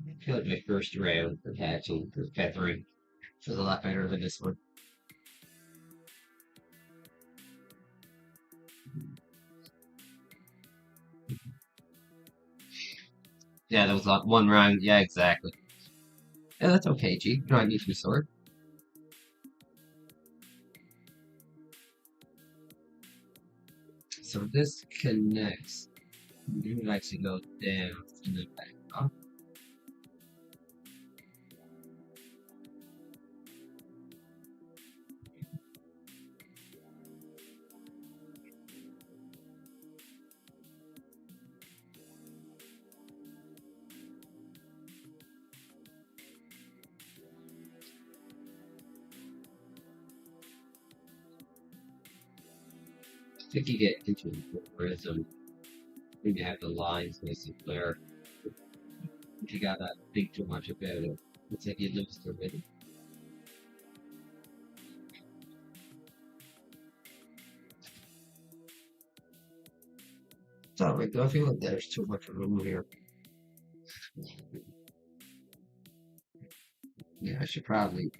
I feel like my first round of hatching for feathering was a lot better than this one. Yeah, that was one round. Yeah, exactly. Yeah, that's okay, G. You don't need your sword. So this connects. You would actually go down and then back up. If you get into a rhythm, when you have the lines nice and clear, if you gotta think too much about it, it's like you lose the rhythm. Sorry, I feel like there's too much room here. Yeah, I should probably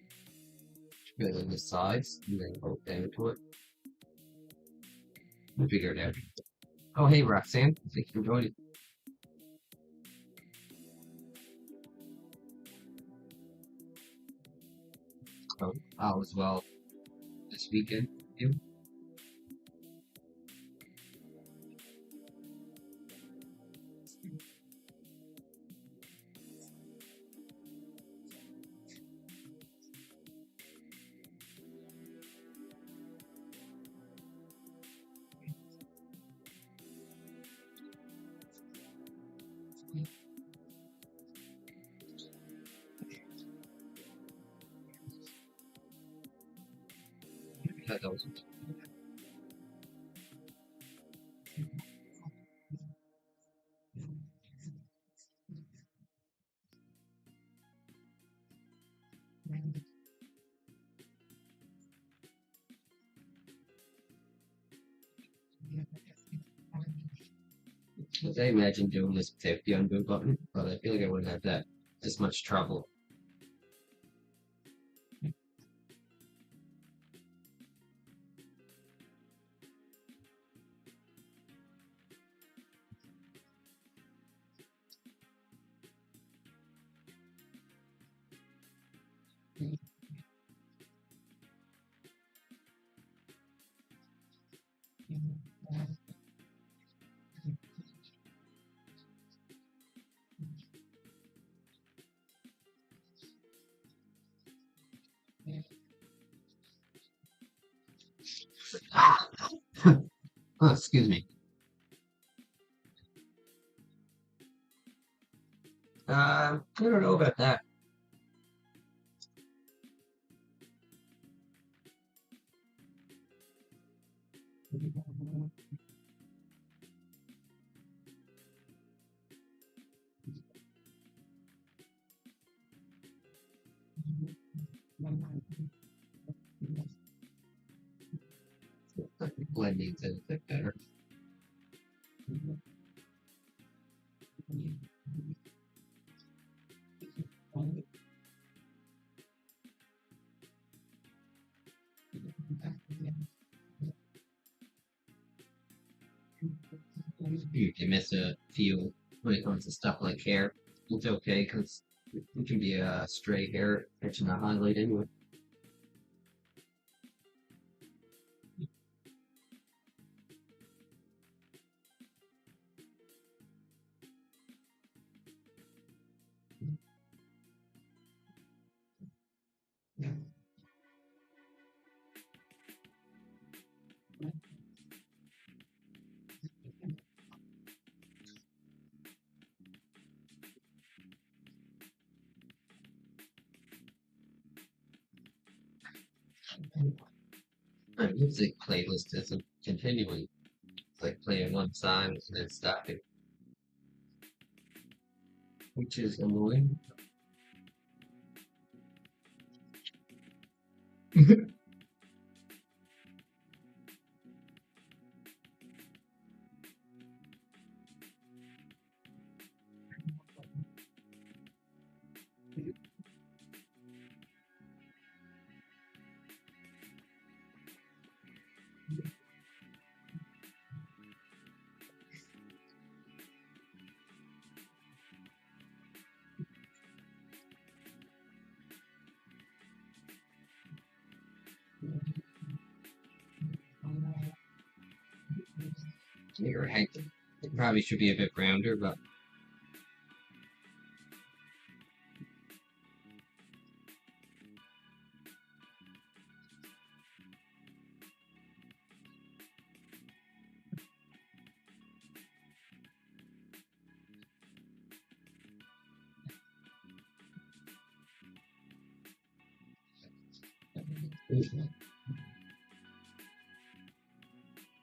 fill in the sides and then go down to it. We'll figure it out. Oh, hey, Roxanne. Thank you for joining. Oh, all as well this weekend. You? Yeah, those. I imagine doing this without the undo button, but I feel like I wouldn't have that this much trouble. Oh, excuse me. I don't know about that. Blending's a bit better. You can miss a few when it comes to stuff like hair. It's okay because it can be a stray hair catching a highlight anyway. My music playlist isn't continuing. It's like playing one song and then stopping, which is annoying. You're right. It probably should be a bit rounder, but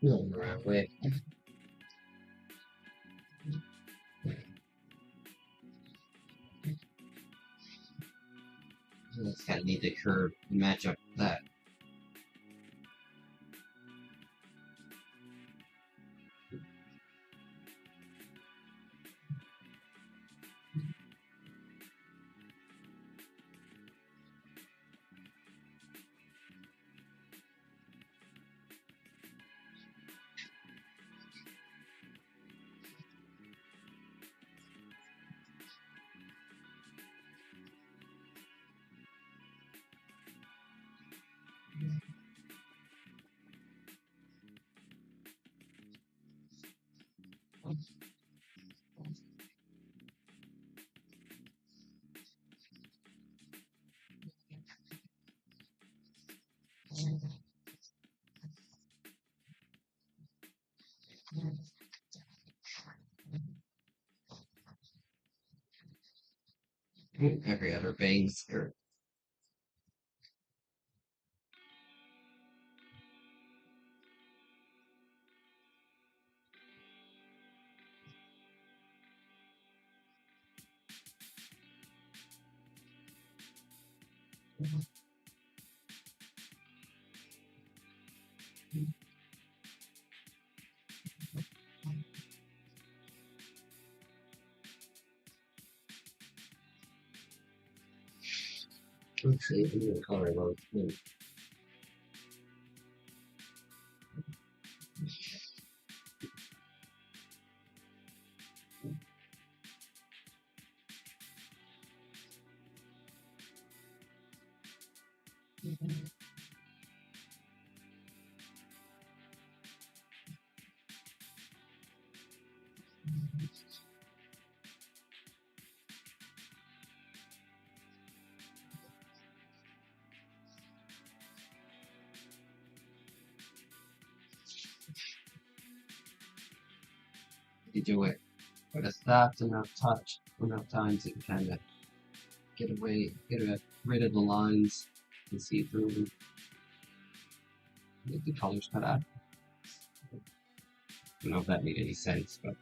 Going the wrong way. Just kind of need the curve to match up with that. Every other bang skirt. Let's see if we can color those. You do it with a soft enough touch, enough time to kind of get rid of the lines and see through them. Get the colors cut out. I don't know if that made any sense, but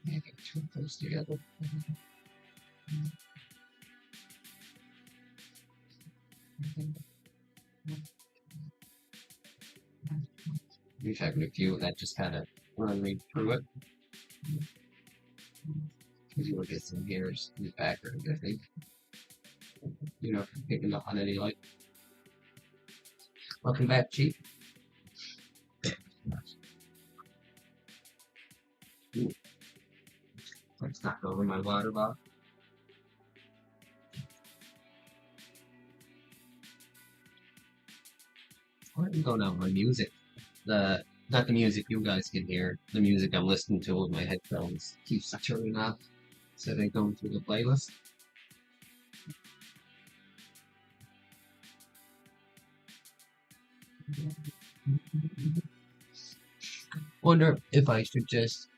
yeah, get two of those together. We've having a few that just kind of run right through it. Because you will get some hairs in the background, I think. You know, picking up on any light. Welcome back, Chief. Let's knock over my water bottle. Where do we go now? My music. Not the music you guys can hear. The music I'm listening to with my headphones keeps turning off. So they go through the playlist. Wonder if I should just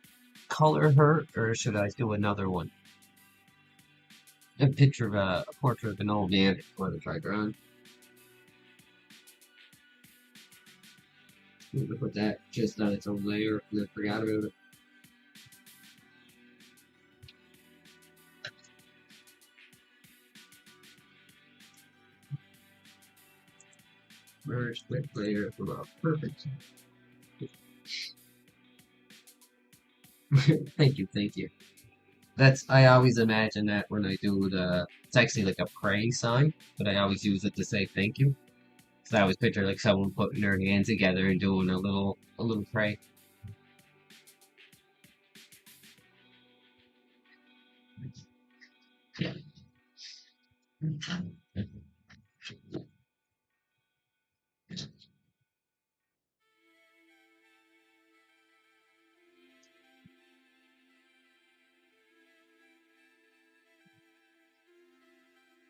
color her or should I do another one? A picture of a portrait of an old man for the try drawing. I'm gonna put that just on its own layer and then forgot about it. Merge with layer above. Perfect. Thank you, thank you. I always imagine that when I do it's actually like a pray sign, but I always use it to say thank you. So I always picture like someone putting their hands together and doing a little pray. Yeah.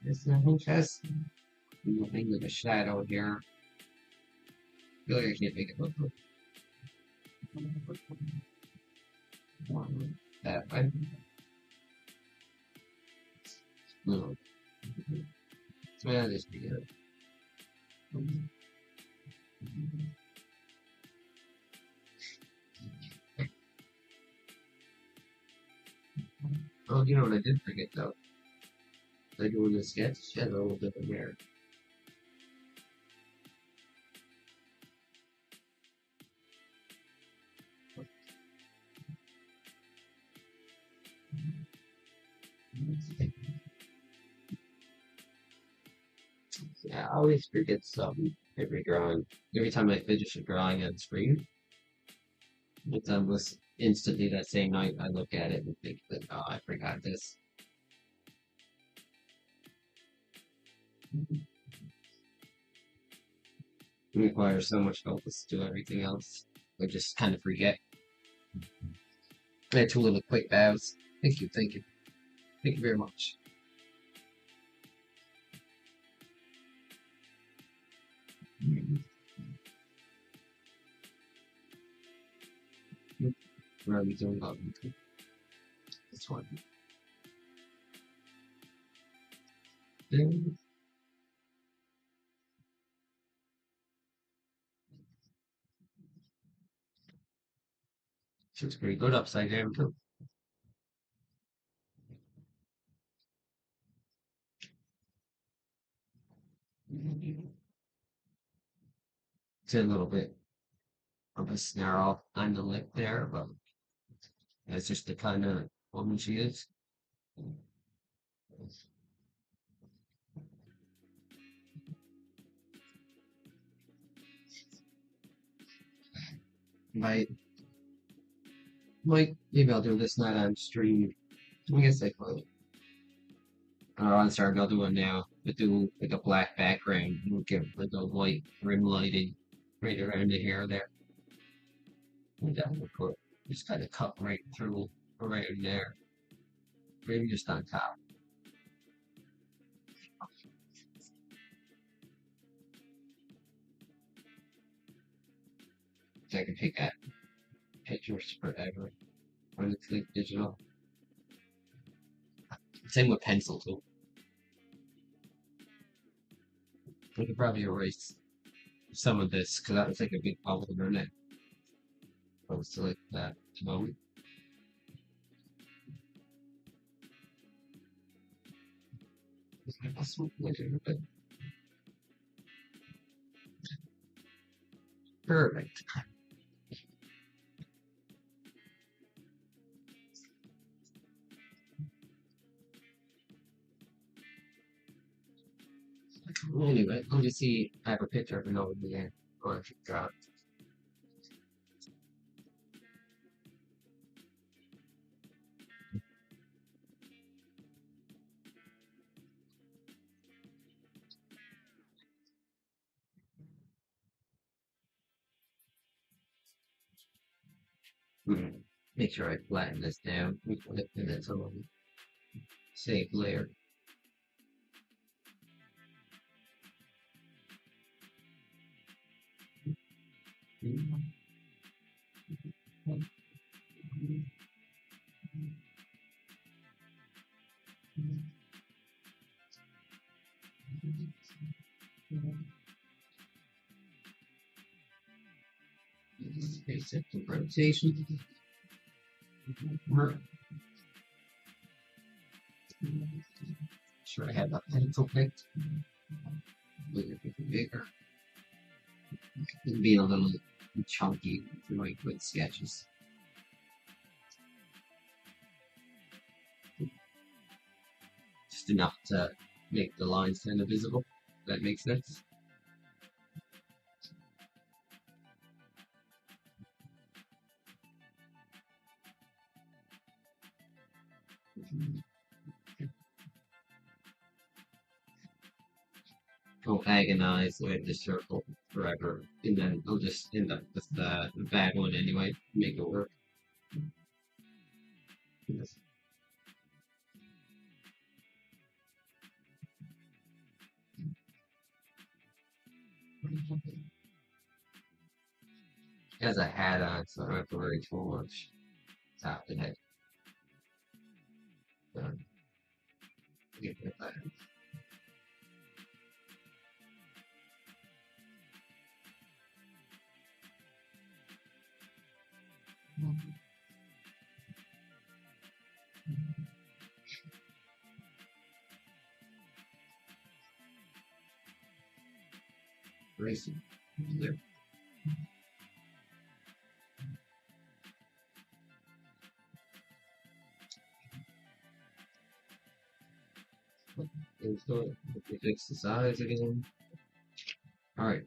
There's nothing just nothing with a shadow here. Feel like I can't make it look that way. No. Yeah, this be good. Oh, you know what I did forget though? Like doing the sketch, she has a little different hair. Yeah, I always forget something every drawing. Every time I finish a drawing on screen, it's almost instantly that same night I look at it and think that, oh, I forgot this. It requires so much focus to do everything else. I just kind of forget. I had two little quick bows. Thank you, thank you. Thank you very much. Where are we doing about this one? Looks pretty good upside down too. It's a little bit of a snarl on the lip there, but that's just the kind of woman she is. Might, maybe I'll do this night on stream. I guess I could. On start, I'll do it now. We'll do like a black background. We'll give like a white rim lighting right around the hair there. And that will put just kind of cut right through around there. Maybe just on top. So I can take that pictures forever when it's like digital. Same with pencil too. We could probably erase some of this because that was like a big bubble in her neck. Opposed to like that at the moment. Perfect. Anyway, let me see. I have a picture of an old man. Or if you got make sure I flatten this down. We put it in its own safe layer. Basic rotation. Sure, I have a pencil picked. Bigger. It'll be a little chunky for my quick sketches. Just enough to make the lines kind of visible. That makes sense. I'll agonize with the circle forever, and then I'll just end up with the bad one anyway. Make it work. Yes. Has a hat on, so I don't have to worry too much. Top the head. Done. Get rid of that. Racing. There. So we fix the size again. Alright.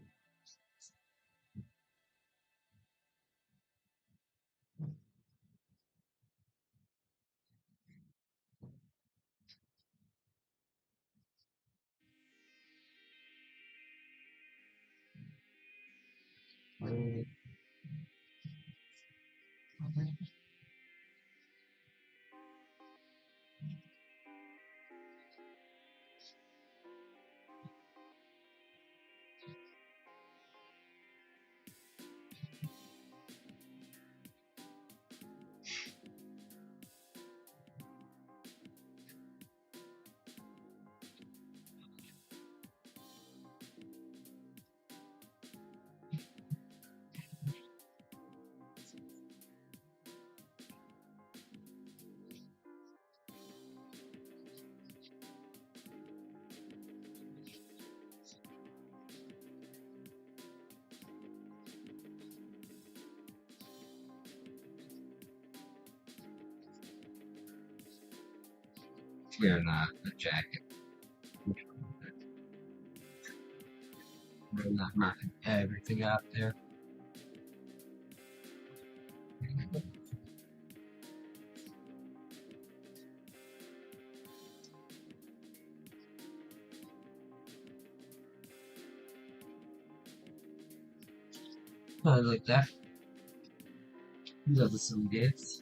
We're not a jacket. We're not marking everything out there. I like that. Those are some gifts.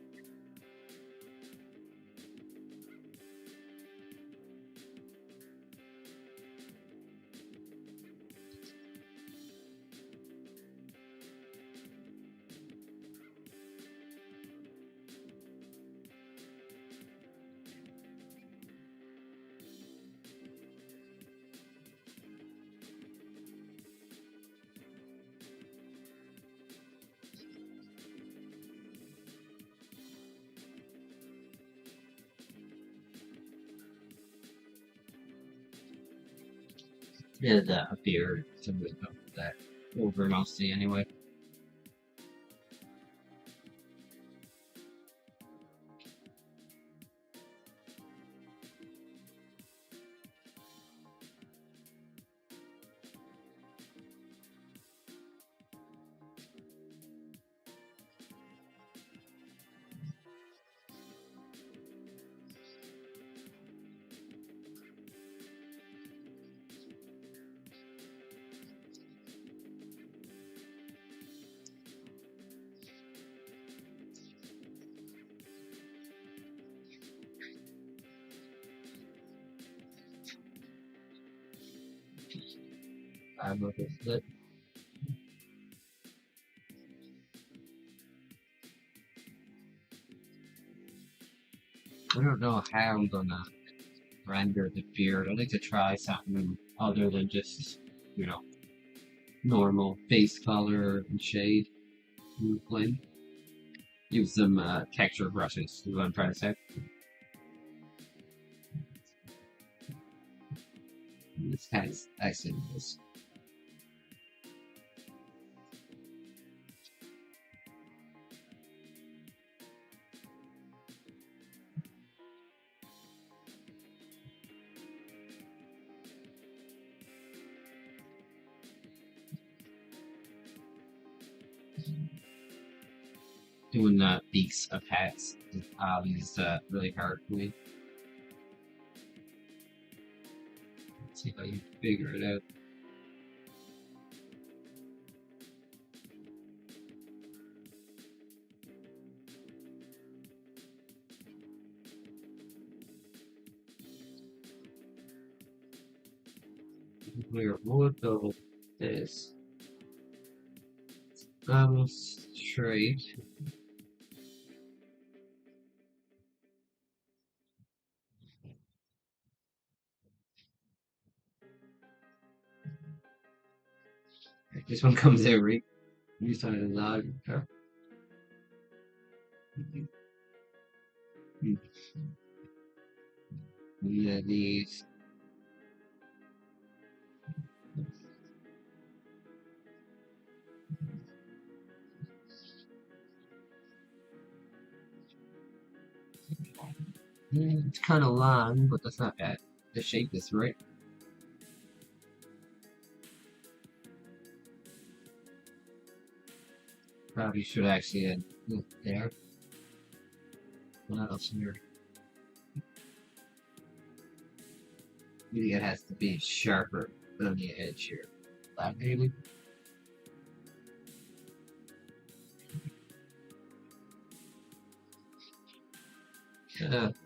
Is a beard to move up that over mostly anyway. I'm a bit flip. I don't know how I'm gonna render the beard. I'd like to try something other than just, you know, normal face color and shade and blend. Use some texture brushes is what I'm trying to say. This has accent this. Doing beaks of hats is really hard for me. Let's see if I can figure it out. Where would go this? Almost straight. This one comes every. You started a log. Yeah, these. It's kind of long, but that's not bad. The shape is right. Probably should actually have looked there. What else here? Maybe it has to be sharper on the edge here. That maybe.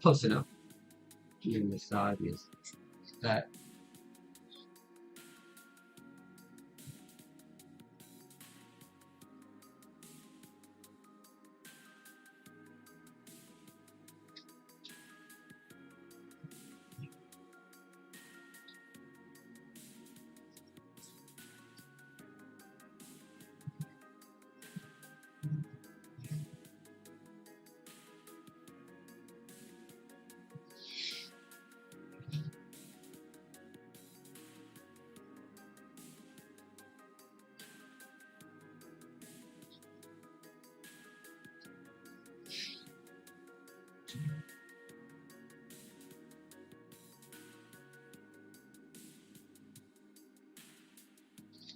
Close enough. Even the side is that.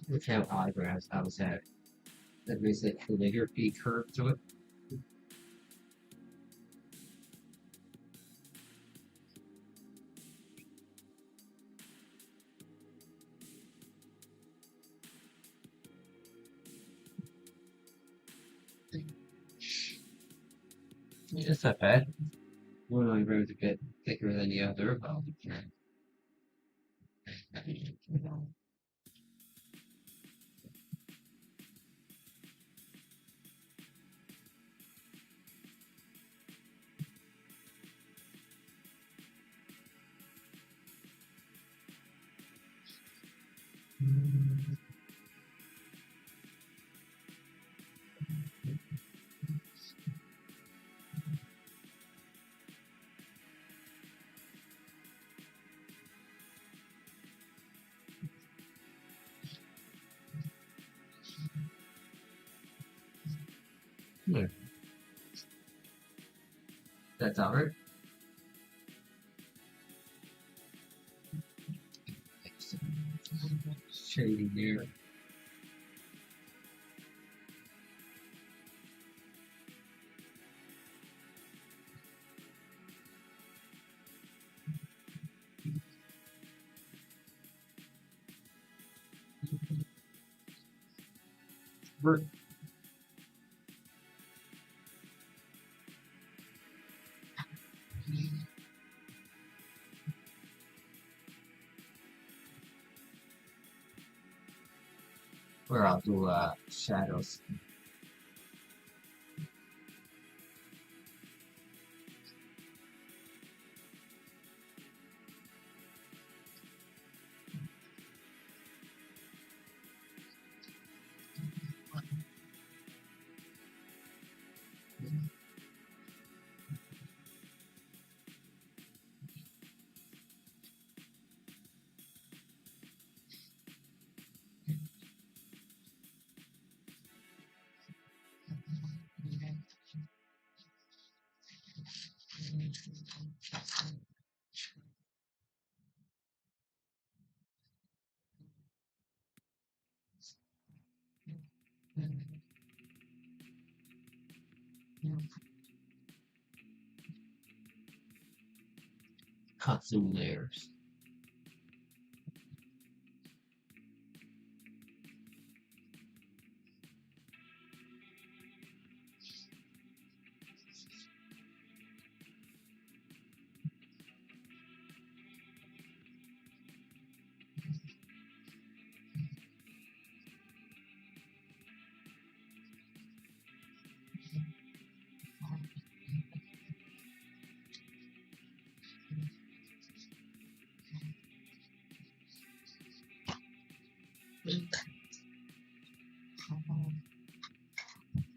Look how eyebrows I was at. That makes a calligraphy curve to it. Yeah, it's not bad. One eyebrow is a bit thicker than the other. Yeah, that's alright. Shading there. We're where I'll do shadows. Cut some layers.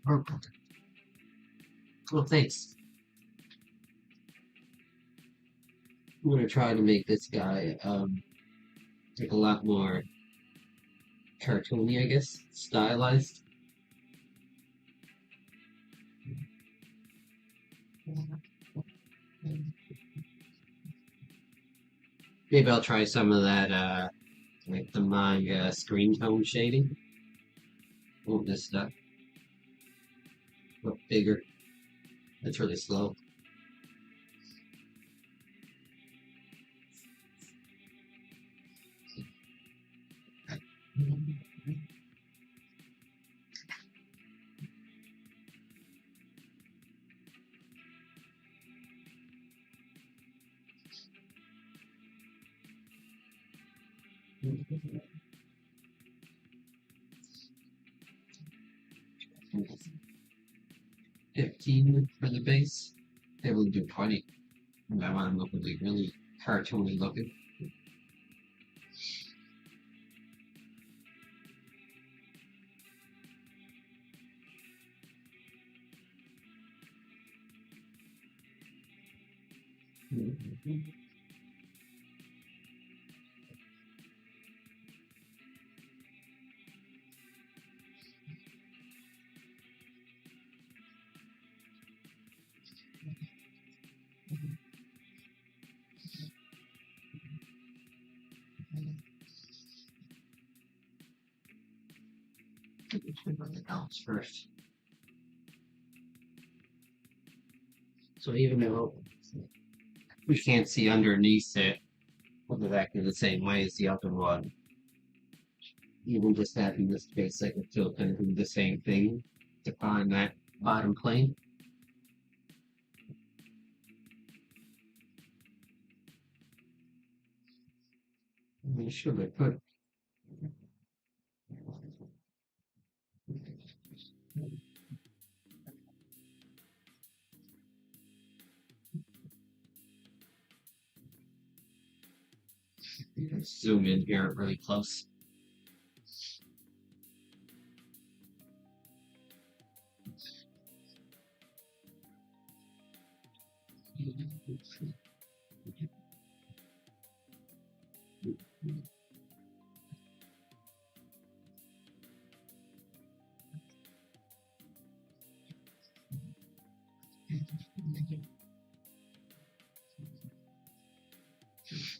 Purple. Well, thanks. I'm gonna try to make this guy like a lot more cartoony, I guess, stylized. Maybe I'll try some of that like the manga screen tone shading. Oh, this stuff look bigger. That's really slow. Mm-hmm. 15 for the base. Able to do 20. And I want them looking like really cartoony looking. Mm-hmm. Run the counts first. So even though we can't see underneath it, exactly the same way as the other one. Even just having this base, I can still kind of do the same thing to find that bottom plane. I mean, sure, I could. Zoom in here really close.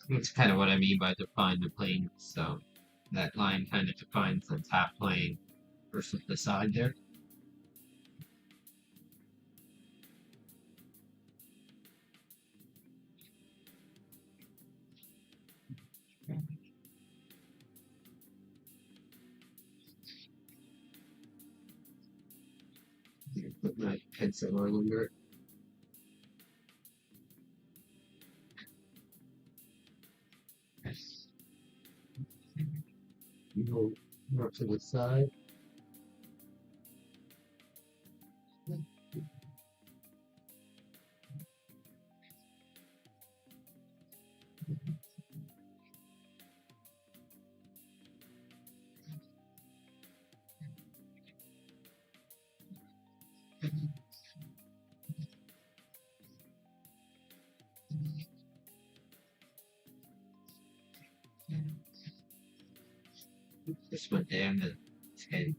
That's kind of what I mean by define the plane. So that line kind of defines the top plane versus the side there. Put my pencil on under it. Go more to the side. Just went down to 10.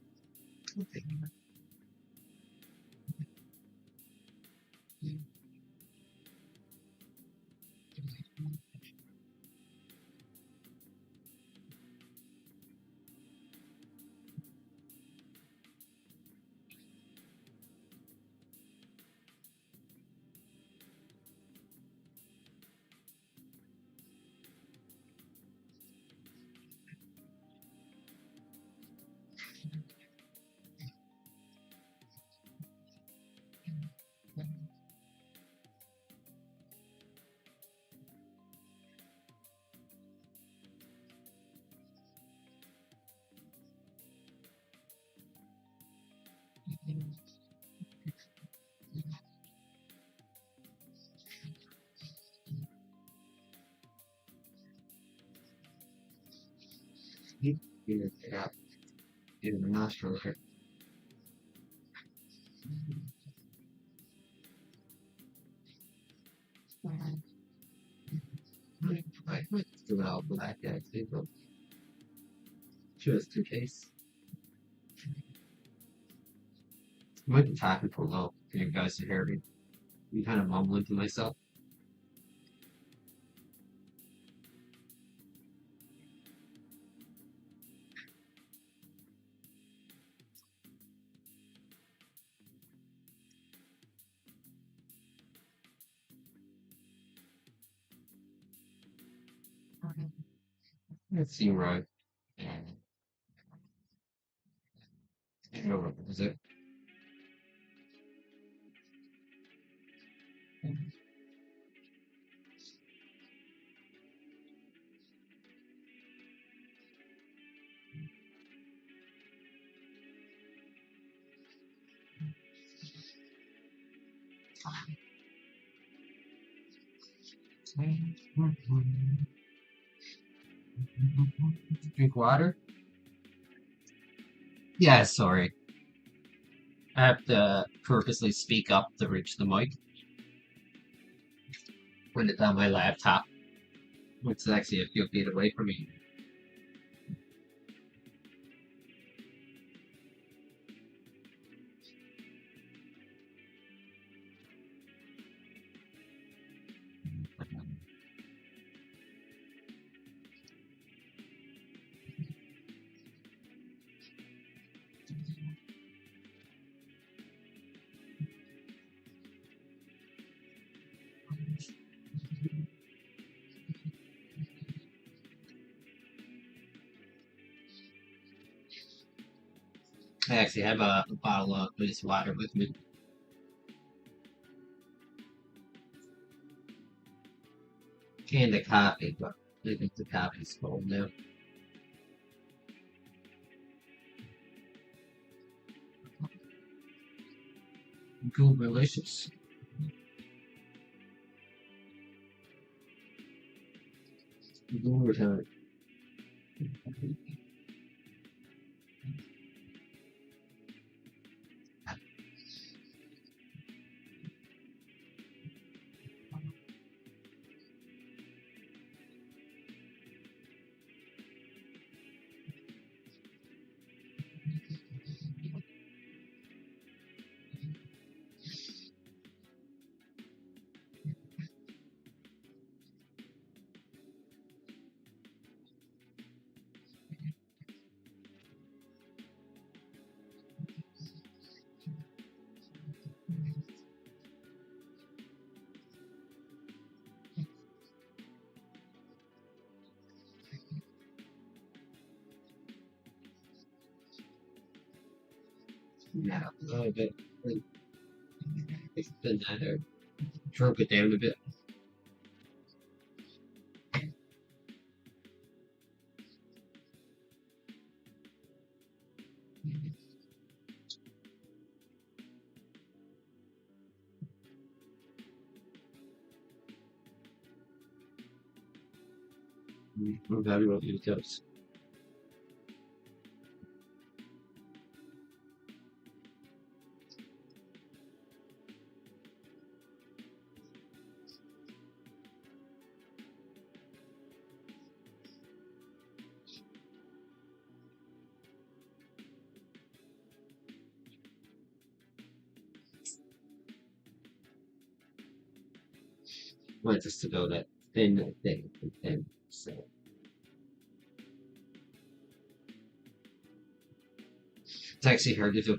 Yeah, in the nostril here. I might do out black actually, but just in case. I might be talking for low for you guys to hear me. I'm kind of mumbling to myself. Let's see, right? No, is it? Drink water? Yeah, sorry. I have to purposely speak up to reach the mic when it's on my laptop, which is actually a few feet away from me. I actually have a bottle of ice water with me. And a coffee, but I think the coffee's cold now. Cool, delicious. Good time. Yeah, a little bit. It's been that drunk it down a bit. I'm happy about these tips. Want just to go that thin thing, thin. So it's actually hard to do.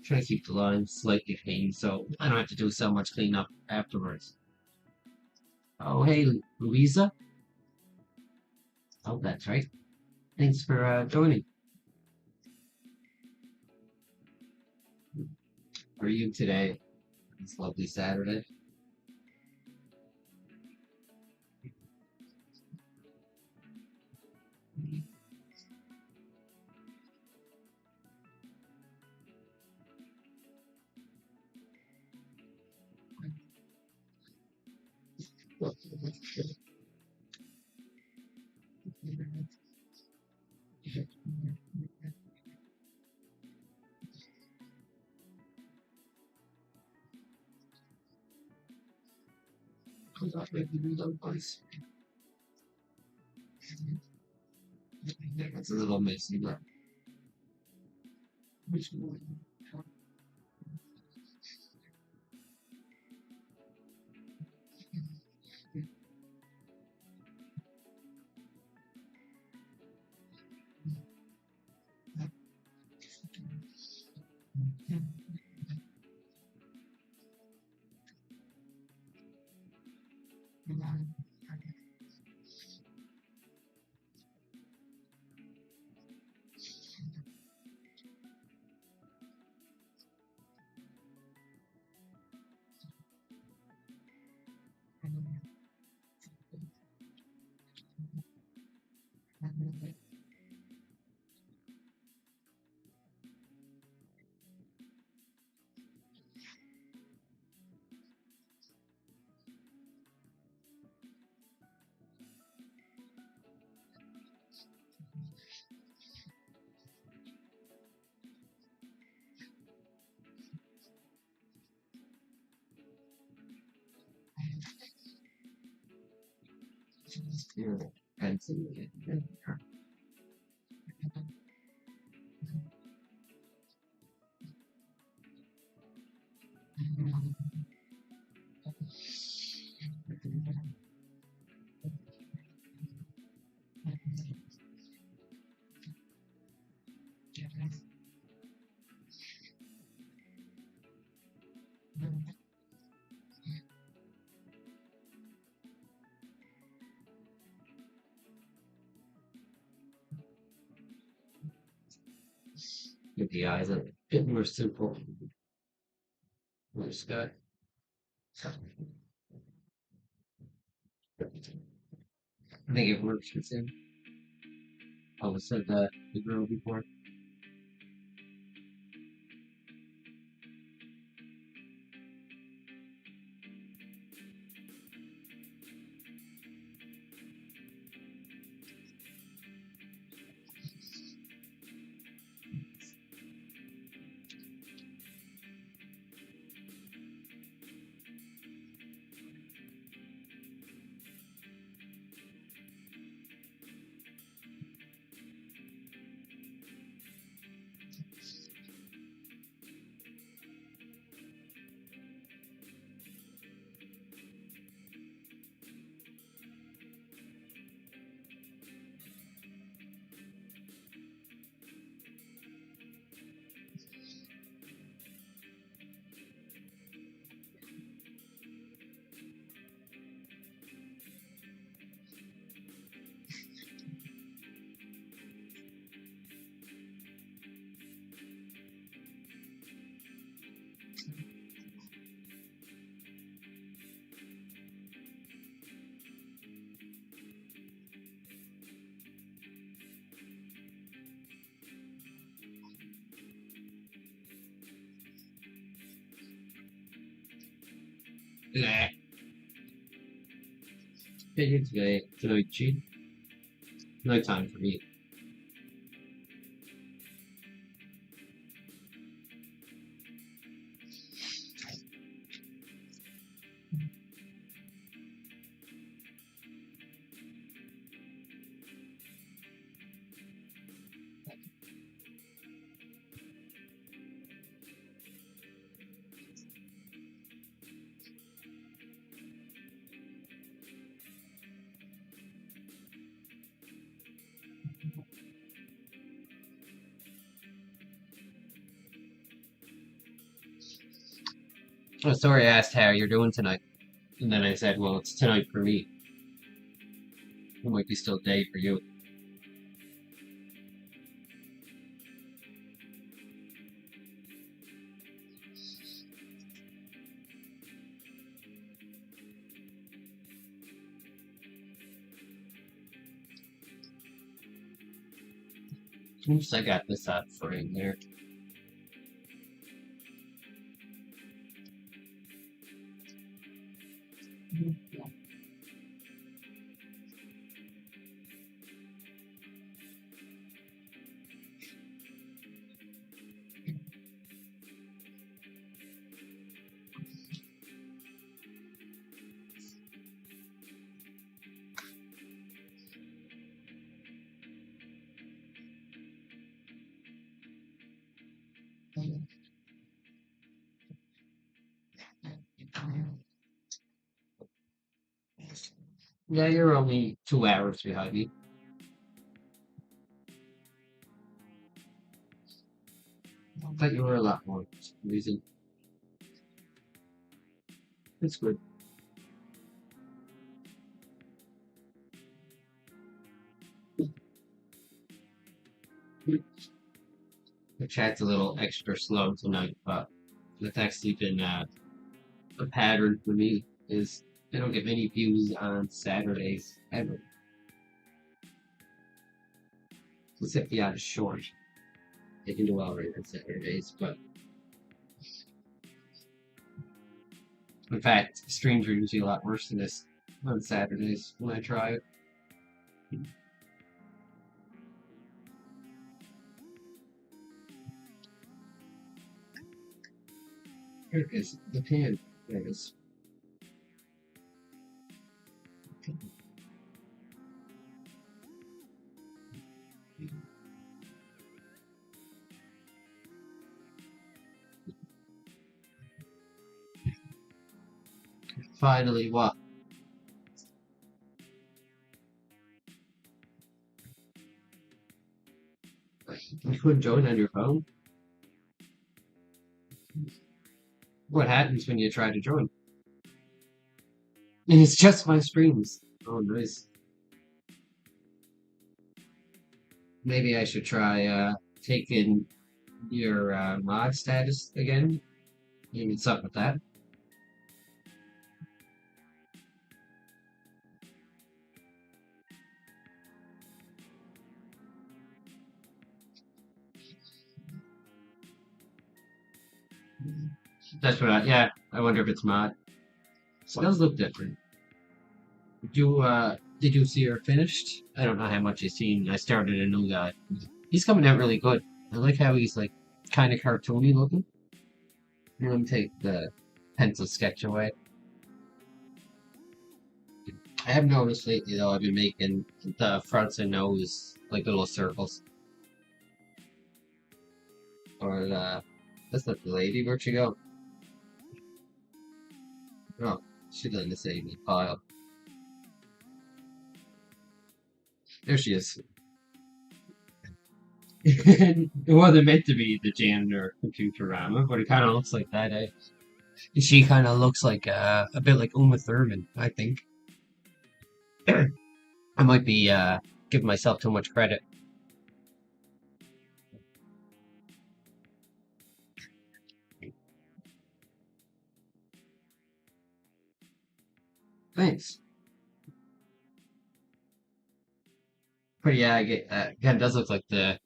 Try to keep the line slightly clean so I don't have to do so much cleanup afterwards. Oh, hey, Louisa. Oh, that's right. Thanks for joining. How are you today? It's lovely Saturday. It's a little messy, but yeah, fancy. With the eyes a bit more simple. Just got. I think it works with him. I said that to the girl before. Nah. Figured tonight, cheat. No time for me. Oh, sorry, I asked how you're doing tonight. And then I said, well, it's tonight for me. It might be still day for you. Oops, I got this out frame there. Yeah, you're only 2 hours behind me. I thought you were a lot more for some reason. It's good. The chat's a little extra slow tonight, but that's actually been a pattern for me. Is I don't get many views on Saturdays ever, except the odd short. They can do all right on Saturdays, but in fact, streams are usually a lot worse than this on Saturdays when I try it. Here it is, the pan. There it is. Finally, what? You couldn't join on your phone? What happens when you try to join? And it's just my streams. Oh, nice. Maybe I should try taking your mod status again. Maybe it's up with that. That's what yeah, I wonder if it's mod. It does look different. Did you see her finished? I don't know how much you've seen. I started a new guy. He's coming out really good. I like how he's like kind of cartoony looking. Let me take the pencil sketch away. I have noticed lately though I've been making the fronts and nose like little circles. Or that's not the lady. Where'd she go? Oh, she's in the same pile. There she is. It wasn't meant to be the janitor from Futurama, but it kind of looks like that, eh? She kind of looks like a bit like Uma Thurman, I think. I might be giving myself too much credit. Thanks. But yeah, I get kind of does look like the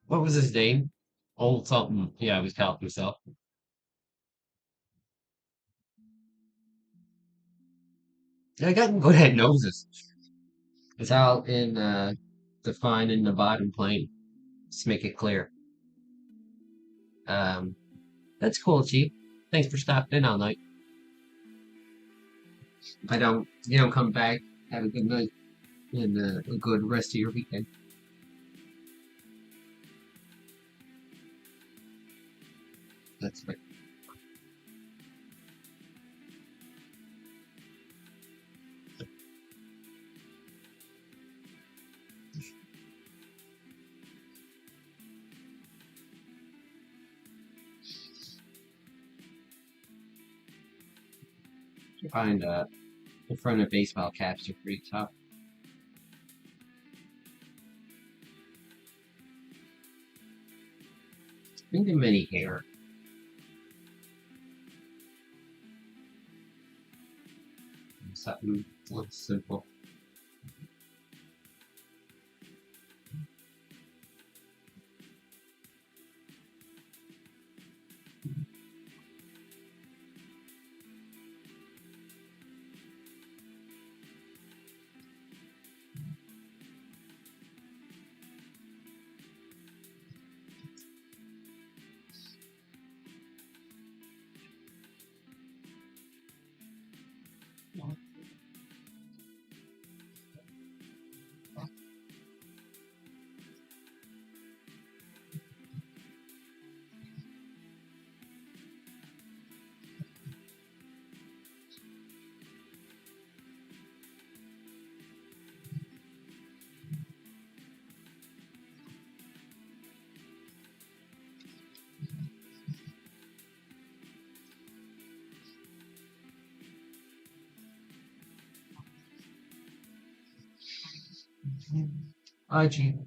what was his name? Old something. Yeah, he was called himself. Yeah, I got good at noses. It's all in defining the bottom plane. Just make it clear. Um, that's cool, Chief. Thanks for stopping in all night. If I don't, you don't come back, have a good night and a good rest of your weekend. That's right. You find in front of baseball caps are pretty tough. Think of many hair. Something looks simple. IG.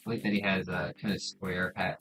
I like that he has a kind of square hat.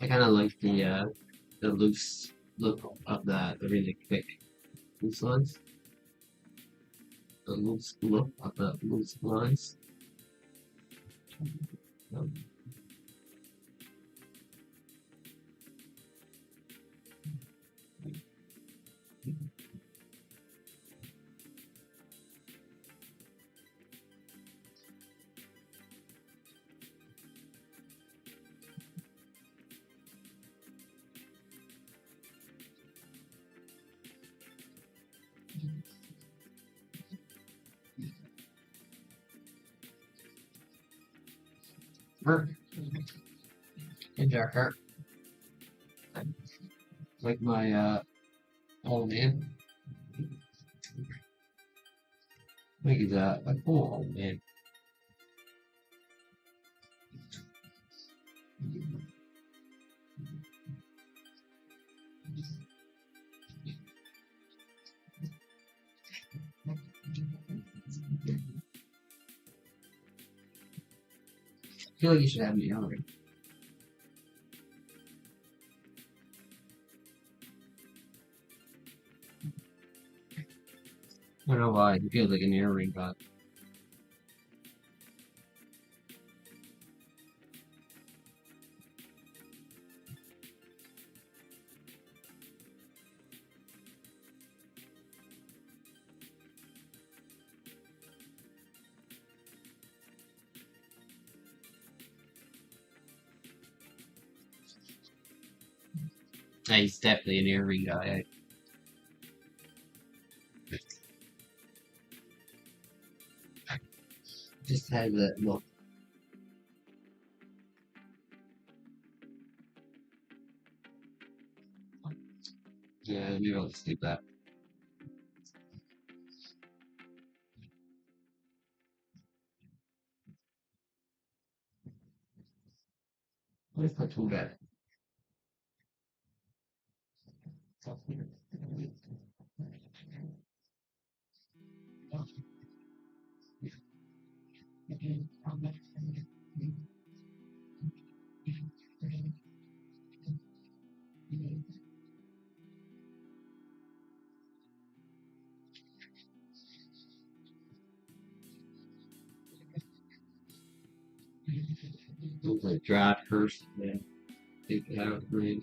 I kind of like the loose look of the really quick loose lines. The loose look of the loose lines. Um, Good job, Kurt. Like my old man. Look at that. A cool old man. I feel like you should have me on. I don't know why. It feels like an earring, but he's definitely an earring guy. Just has a look. Yeah, maybe I'll just keep that. It's not too bad. Like dry first, then take it out, breathe.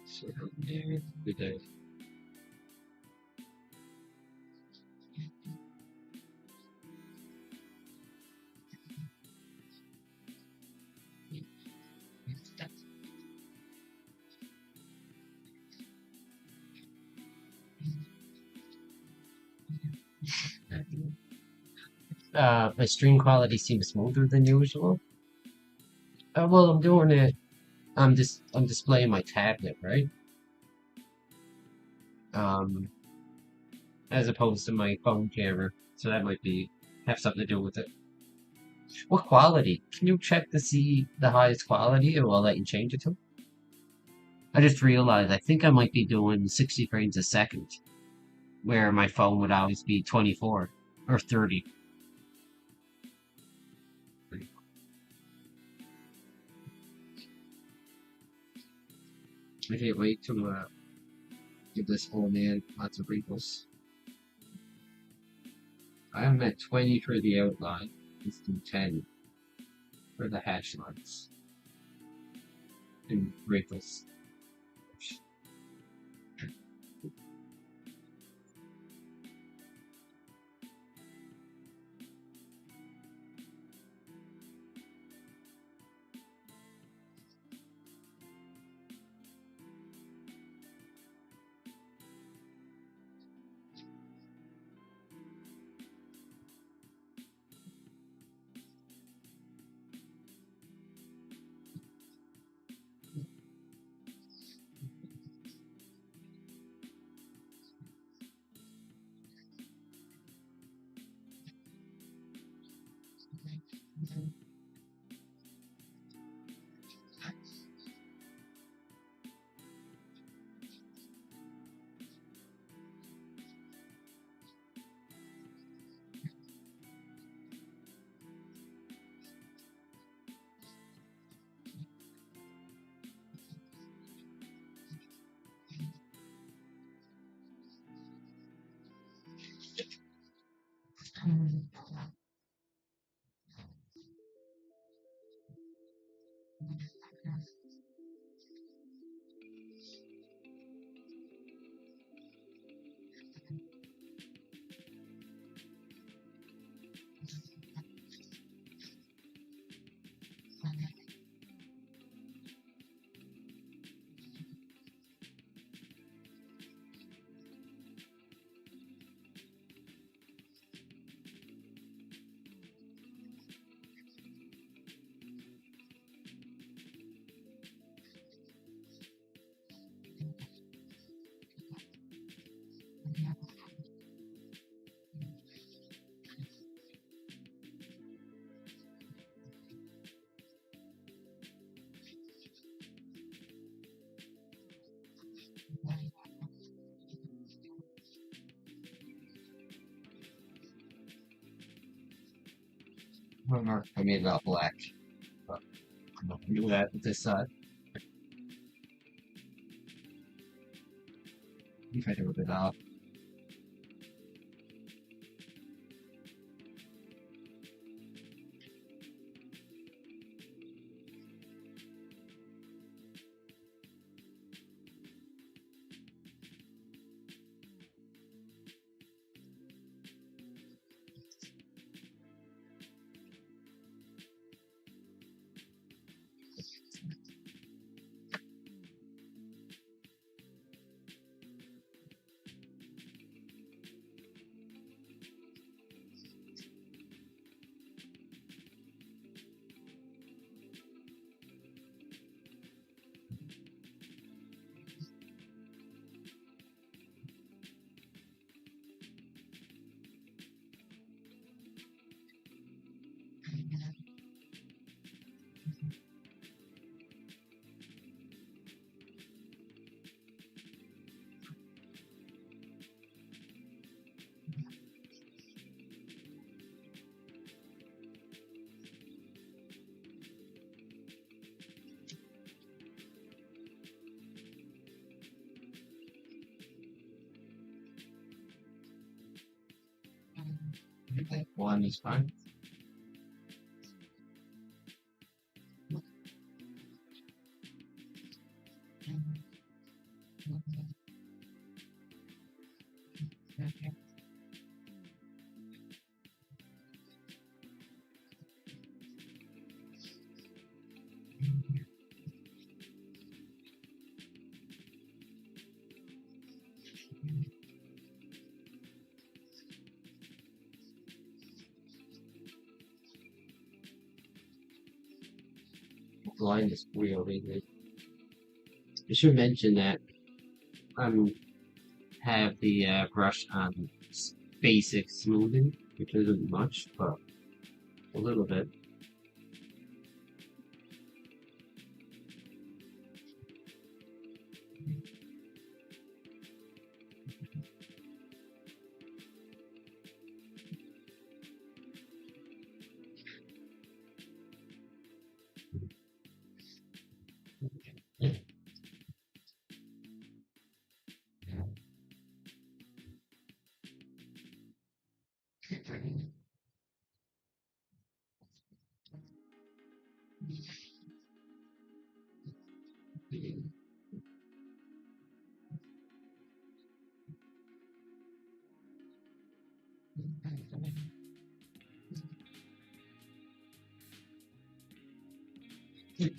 So, yeah, good day. My stream quality seems smoother than usual. Well, I'm doing it. I'm displaying my tablet, right? Um, as opposed to my phone camera, so that might be have something to do with it. What quality? Can you check to see the highest quality, and I'll let you change it to? I just realized I think I might be doing 60 frames a second, where my phone would always be 24 or 30. I can't wait to give this old man lots of wrinkles. I'm at 20 for the outline. Let's do 10 for the hash lines and wrinkles. I made it all black. But I'm not gonna do that with this side. If I do it off. One is fine. Line is real, isn't it? I should mention that have the brush on basic smoothing, which isn't much, but a little bit.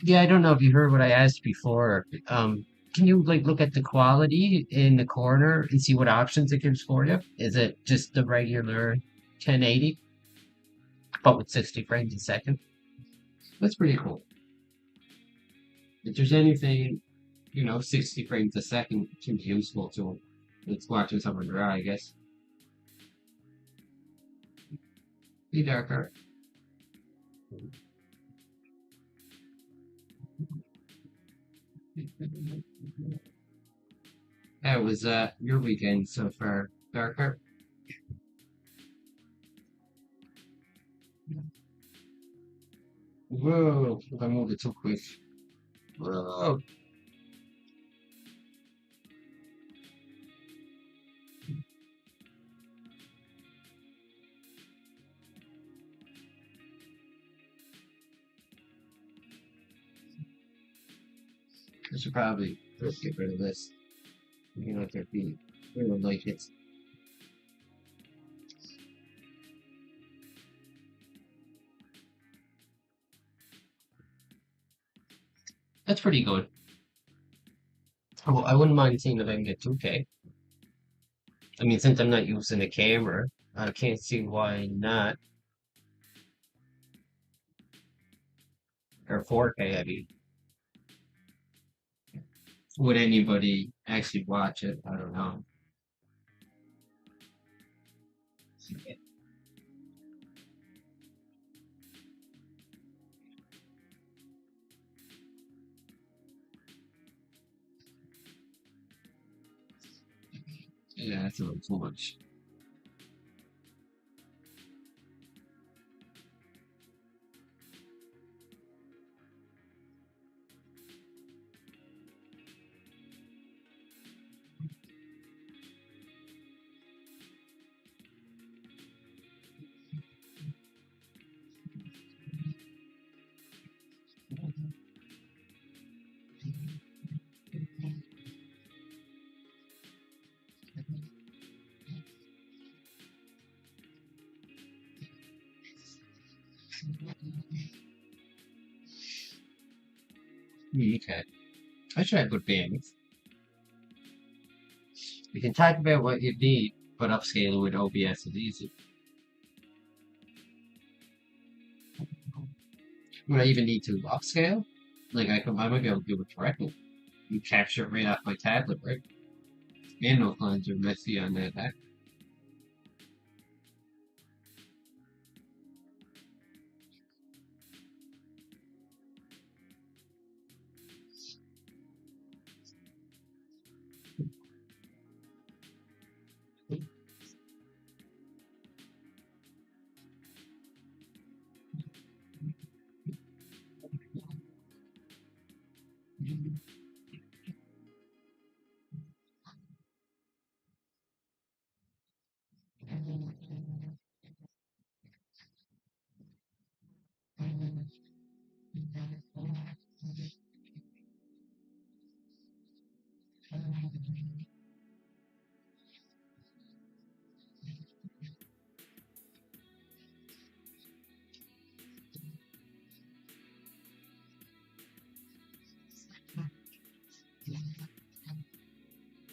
Yeah, I don't know if you heard what I asked before. Can you like look at the quality in the corner and see what options it gives for you? Is it just the regular 1080, but with 60 frames a second? That's pretty cool. If there's anything, 60 frames a second can be useful to it's watching someone draw, I guess. Be darker. How was your weekend so far, Darker? Whoa, I moved it too quick. Whoa. I should probably just get rid of this. If there'd be, like it's that's pretty good. Well, I wouldn't mind seeing if I can get 2K. I mean, since I'm not using a camera, I can't see why not. Or 4K, I mean. Would anybody actually watch it? I don't know. Yeah, that's a little too much. Okay. I should have good bandwidth. You can talk about what you need, but upscaling with OBS is easy. Would I even need to upscale? Like I might be able to do it directly. You capture it right off my tablet, right? Manual clients are messy on that.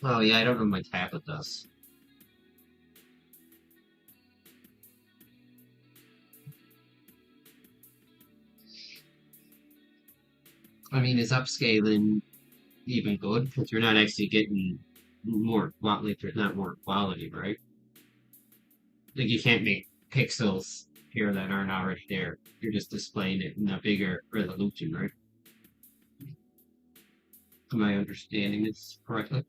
Oh yeah, I don't know my tablet does. I mean, is upscaling even good? Because you're not actually getting more like there's not more quality, right? Like you can't make pixels here that aren't already there. You're just displaying it in a bigger resolution, right? Am I understanding this correctly?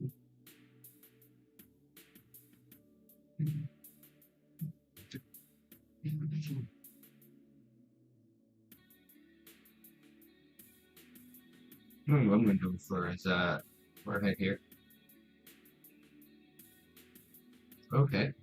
What I'm gonna do for is right here. Okay.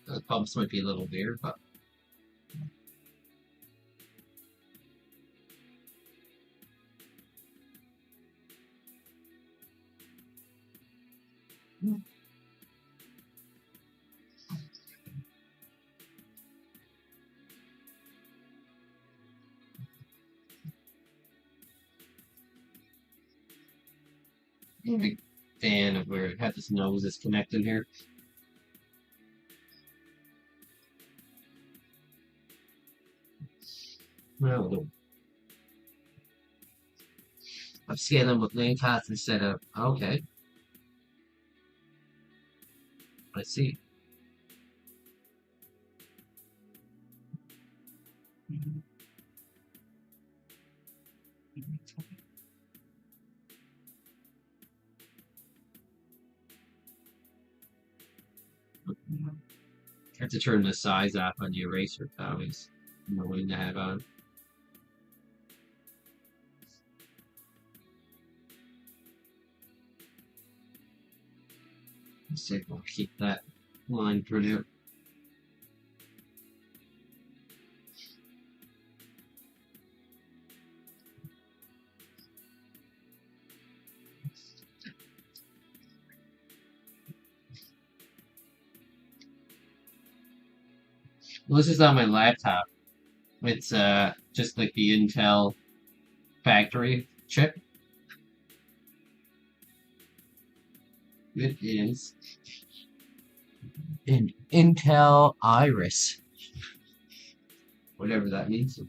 The pumps might be a little weird, but I'm a big fan of where it had this nose is connecting here. Well, I'm scaling with lane costs instead of okay. I see. I have to turn the size up on the eraser. Always annoying to have on. Let's see if we'll keep that line for now. Well, this is on my laptop. It's just like the Intel factory chip. It is an Intel Iris, whatever that means.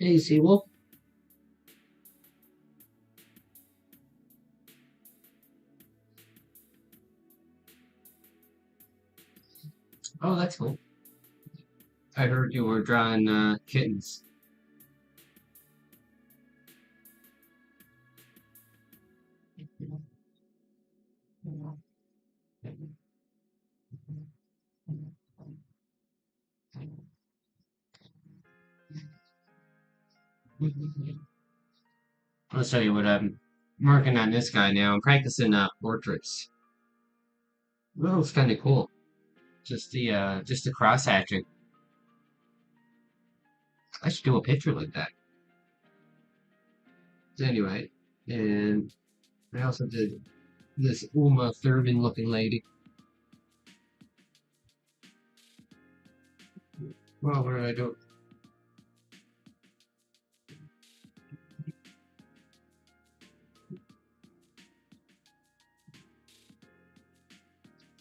Hey, Seawolf. Oh, that's cool. I heard you were drawing kittens. I'll show you what I'm working on this guy now. I'm practicing portraits. Well, it's kind of cool. Just the cross hatching. I should do a picture like that. So anyway, and I also did this Uma Thurman looking lady. Well, what did I do?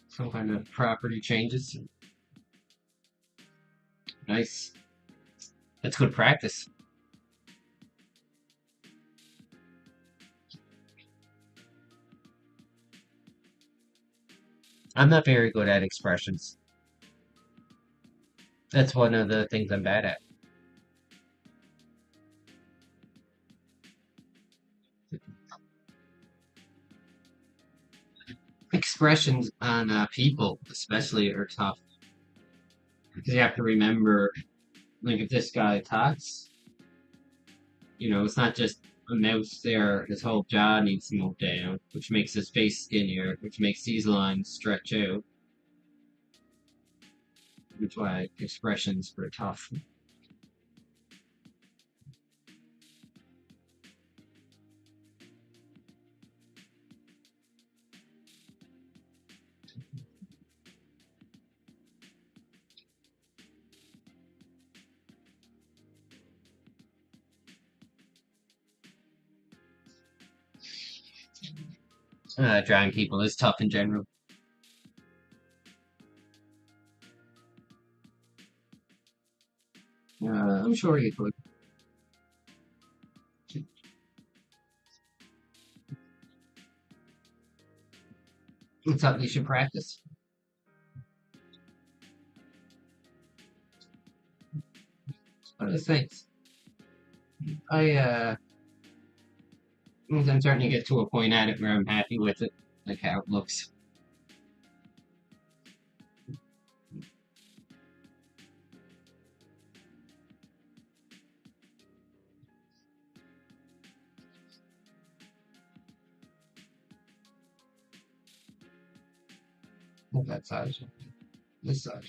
Some kind of property changes. Nice. That's good practice. I'm not very good at expressions. That's one of the things I'm bad at. Expressions on people, especially, are tough. Because you have to remember, like, if this guy talks, it's not just a mouse there. His whole jaw needs to move down, which makes his face skinnier, which makes these lines stretch out. That's why expressions are tough. Drawing people is tough in general. I'm sure you could. It's something you should practice. One of the things. I'm starting to get to a point at it where I'm happy with it, like how it looks. Not that size. This size.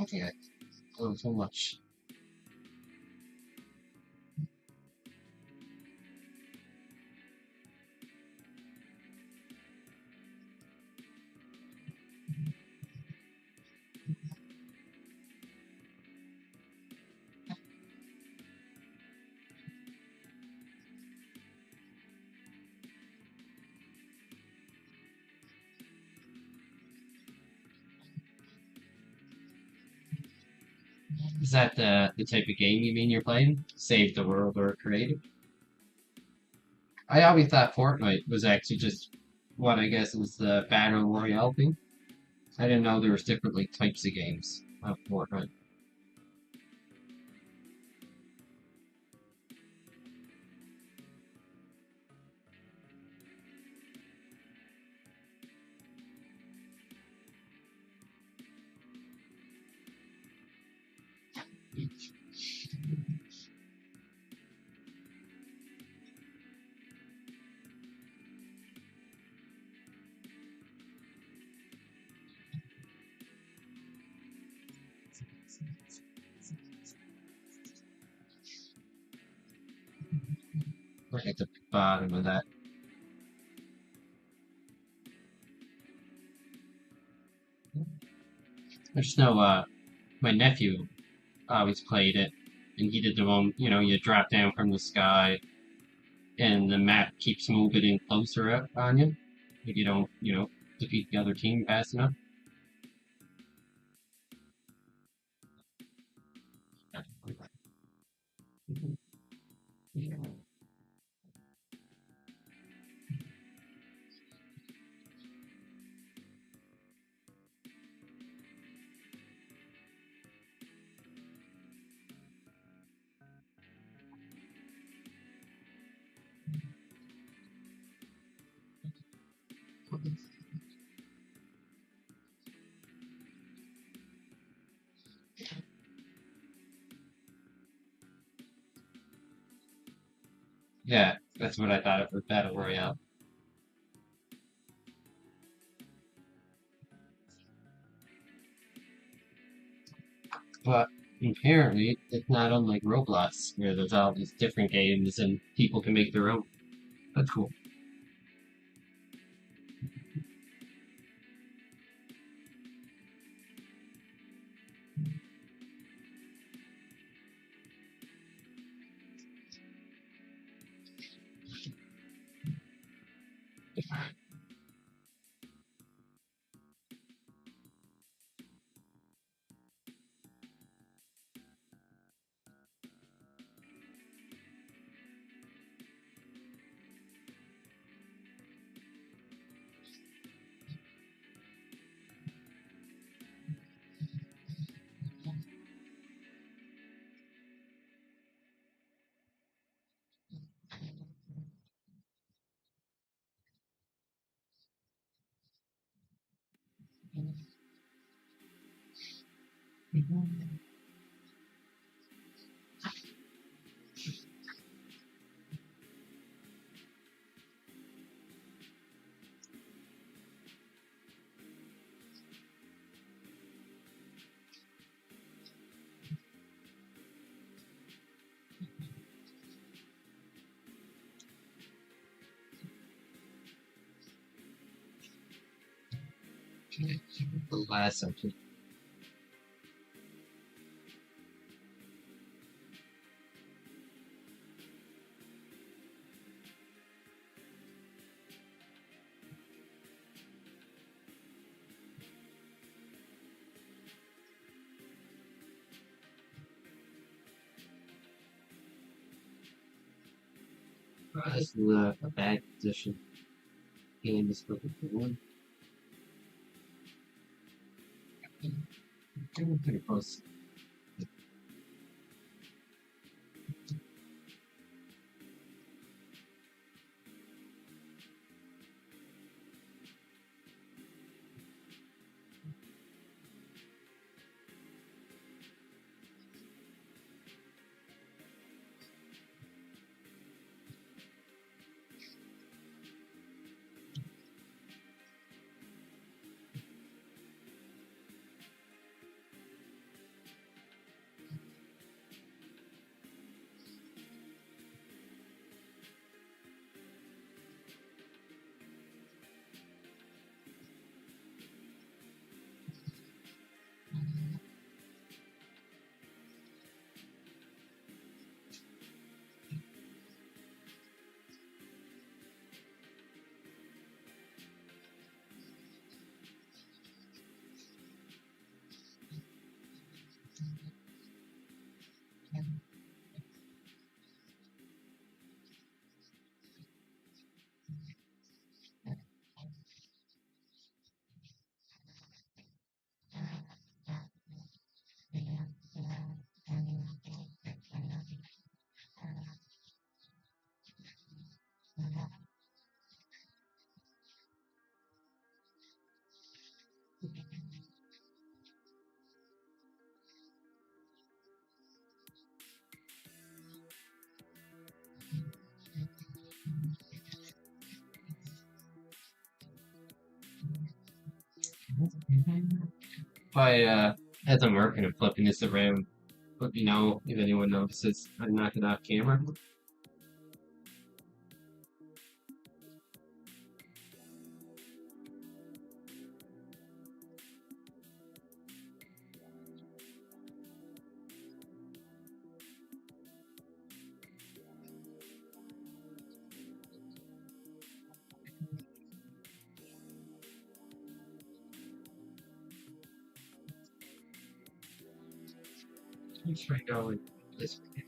Okay, so much. Is that the type of game you mean you're playing? Save the world or creative? I always thought Fortnite was actually just what I guess was the battle royale thing. I didn't know there was different like types of games of Fortnite. right at the bottom of that. There's no, my nephew always played it, and he did the one, you drop down from the sky, and the map keeps moving in closer up on you if you don't, defeat the other team fast enough. Yeah, that's what I thought of for Battle Royale. But apparently, it's not unlike Roblox, where there's all these different games and people can make their own. That's cool. The last section. This is a bad position. Game is looking for one. Pretty close. As I'm working and flipping this around, let me know if anyone notices I'm knocking off camera. Let's try going this way.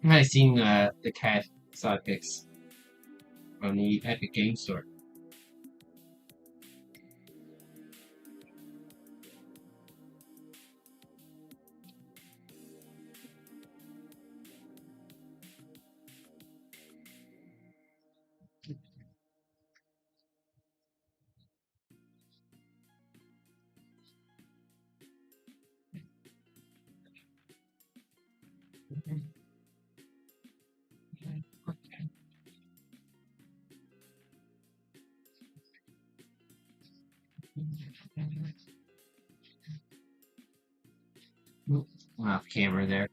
I've seen the cat sidekicks on the Epic Game Store. Off camera there.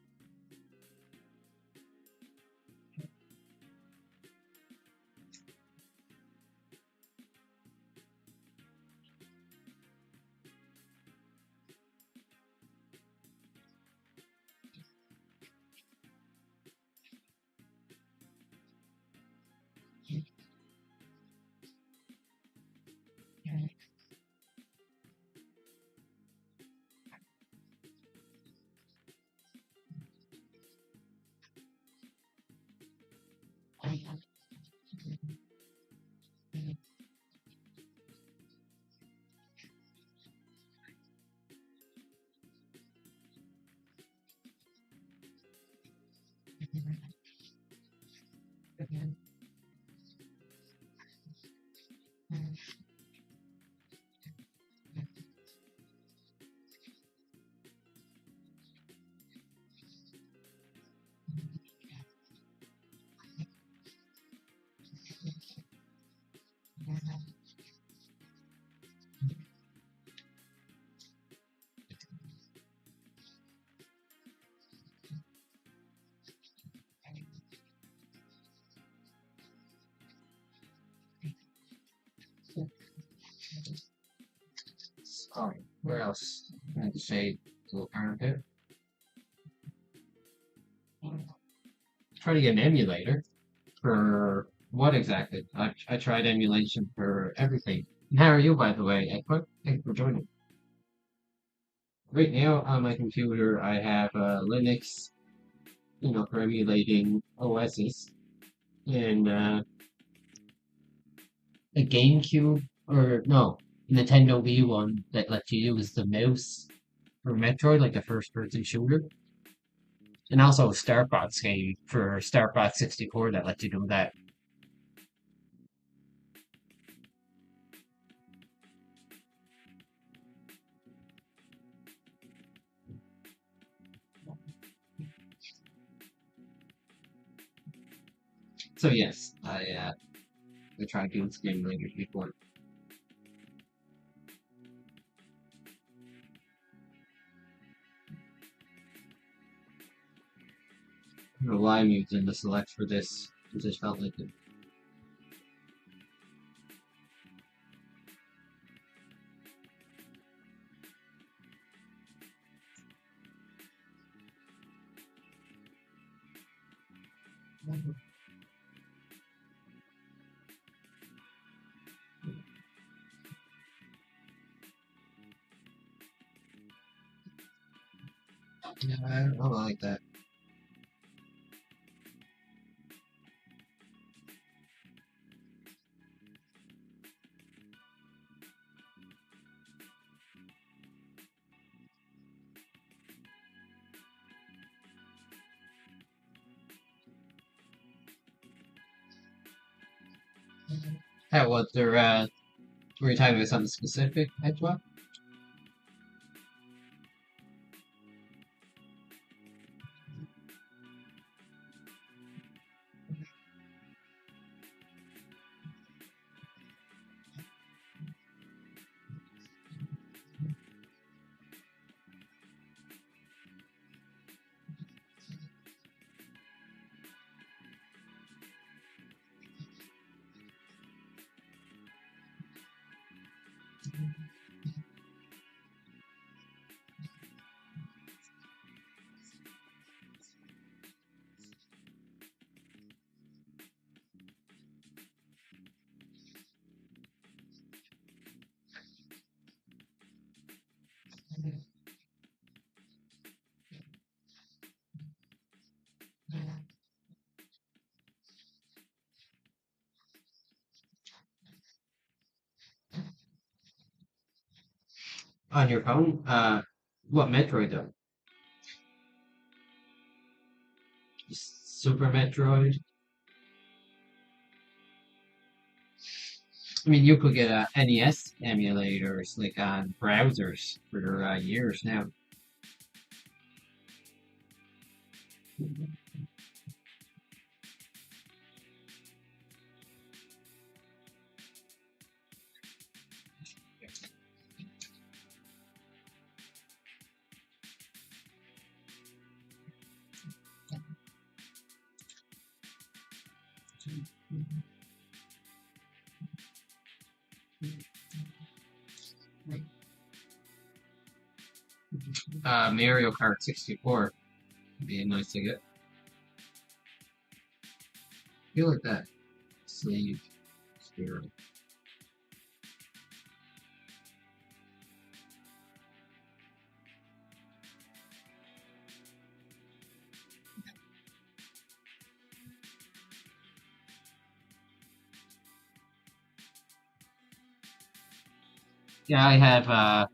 Oh, where else? I had to say a little armpit. Try to get an emulator for what exactly? I tried emulation for everything. And how are you, by the way, Edward? Thanks for joining. Right now on my computer, I have Linux, for emulating OSs, and a GameCube, or no, Nintendo Wii one that lets you use the mouse for Metroid, like the first person shooter. And also a Star Fox game for Star Fox 64 that lets you do that. So yes, I tried doing simulators before. I don't know why I'm using the select for this. It just felt like it. Yeah, I don't like that. That was their, were you talking about something specific, Edgewell? On your phone? What Metroid though? Super Metroid? I mean, you could get NES emulators like on browsers for years now. Mario Kart 64 would be nice to get. Feel like that slave spirit. Yeah, I have a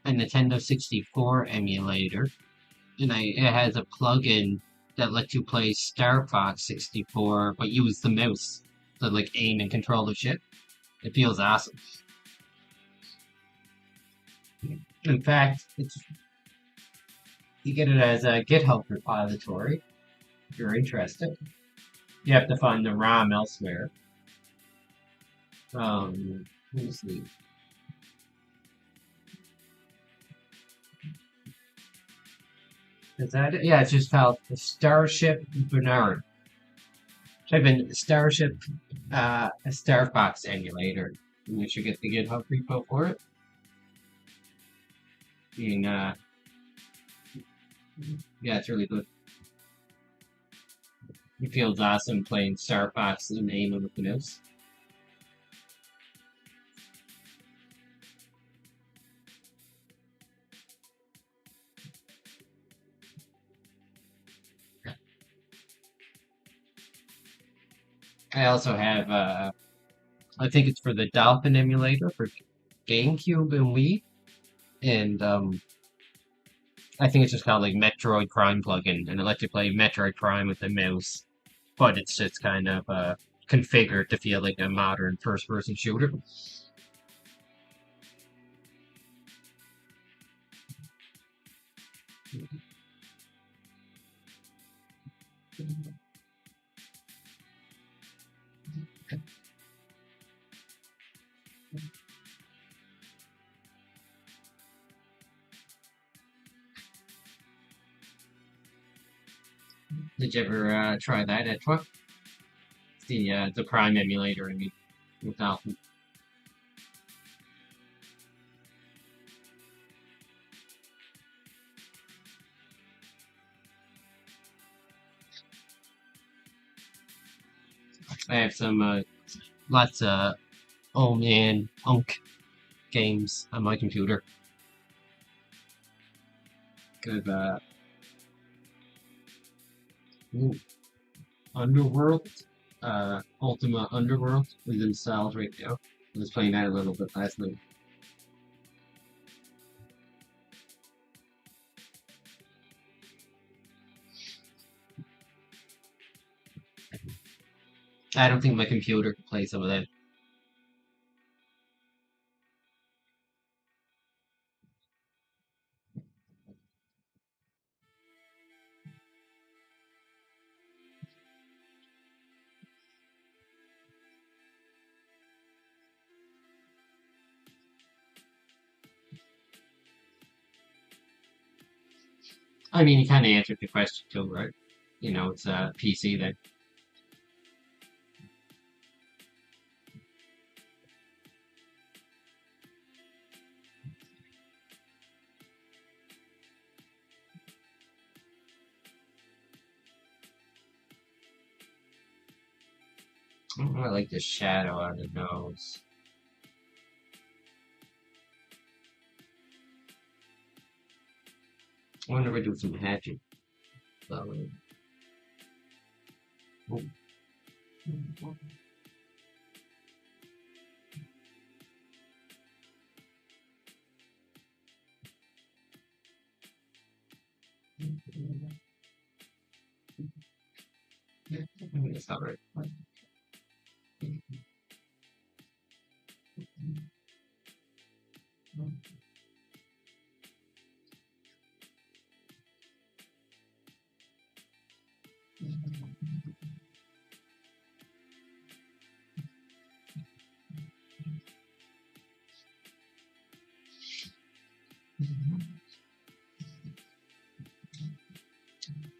Nintendo 64 emulator, and it has a plug-in that lets you play Star Fox 64, but use the mouse to like aim and control the ship. It feels awesome. In fact, it's you get it as a GitHub repository if you're interested. You have to find the ROM elsewhere. Let me see. Is that it? Yeah, it's just called the Starship Bernard. Type in Starship a Star Fox emulator, and you should get the GitHub repo for it. And yeah, it's really good. It feels awesome playing Star Fox and aiming with the mouse. I also have I think it's for the Dolphin emulator for GameCube and Wii, and I think it's just called like Metroid Prime plugin, and it lets you play Metroid Prime with the mouse, but it's just kind of configured to feel like a modern first-person shooter. Did you ever try that at what? The Prime emulator, I mean, with Dolphin. I have some lots of oh man punk games on my computer. Good ooh, Underworld, Ultima Underworld is installed right now. I was playing that a little bit last night. I don't think my computer can play some of that. I mean, you kind of answered the question too, right? You know, it's a PC that I like the shadow on the nose. I wonder if I do some hatching. So, that's not right.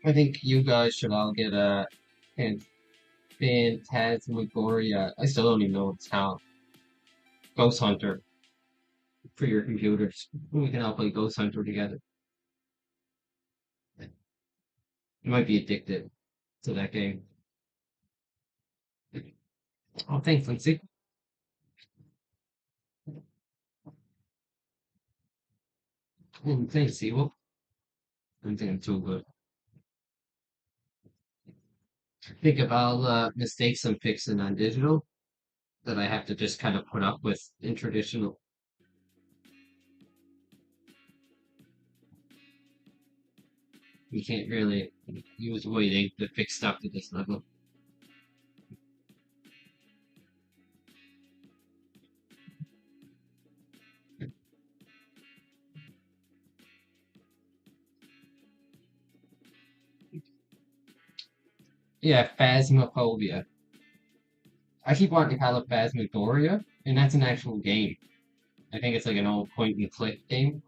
I think you guys should all get a Phantasmagoria. I still don't even know what it's called. Ghost Hunter for your computers. We can all play Ghost Hunter together. You might be addicted to that game. Oh, thanks, Lindsay. Oh, thanks, Evil. I'm thinking too good. Think about mistakes I'm fixing on digital that I have to just kind of put up with in traditional. You can't really use waiting to fix stuff to this level. Yeah, Phasmophobia. I keep wanting to call it Phasmagoria, and that's an actual game. I think it's like an old point and click game.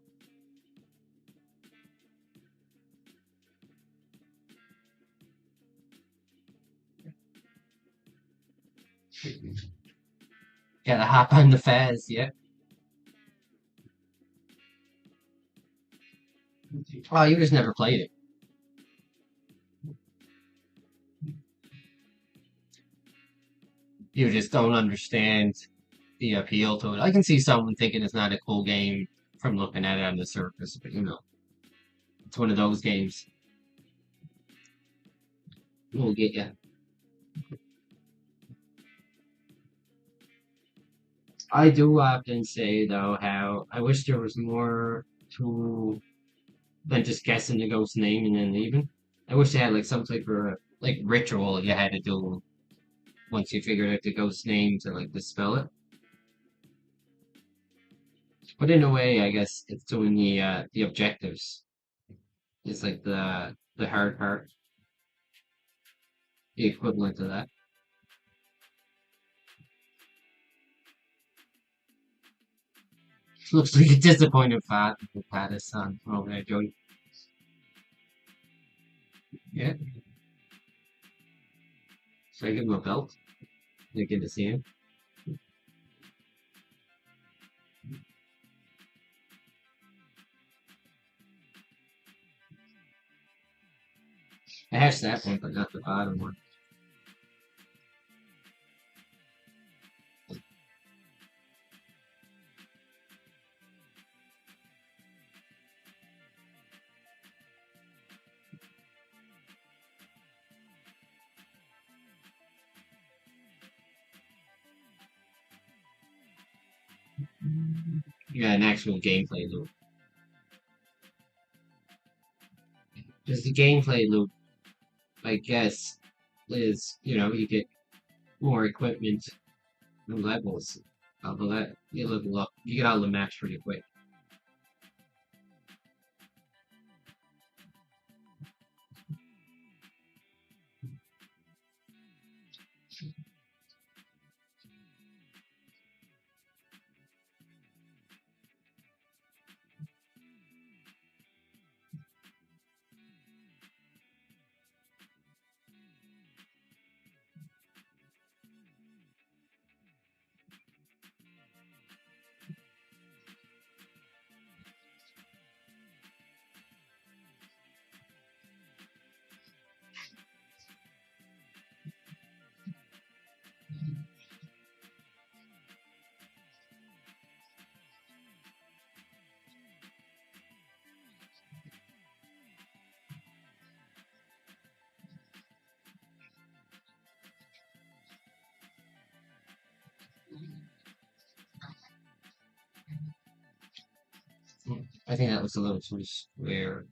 Gotta hop on the Phas, yeah. Oh, you just never played it. You just don't understand the appeal to it. I can see someone thinking it's not a cool game from looking at it on the surface, but you know, it's one of those games. We'll get you. I do often say though how I wish there was more to than just guessing the ghost name and then leaving. I wish they had like some type of like ritual you had to do once you figured out the ghost name to like dispel it. But in a way, I guess it's doing the objectives. It's like the hard part, the equivalent to that. Looks like a disappointed father son over there, Joey. Yeah, should I give him a belt? They get to see him. I hashed that one, but not the bottom one. Yeah, an actual gameplay loop. Because the gameplay loop, I guess, is you know you get more equipment and levels. Although that you level up, you get out of the match pretty quick. I think that was a little too square.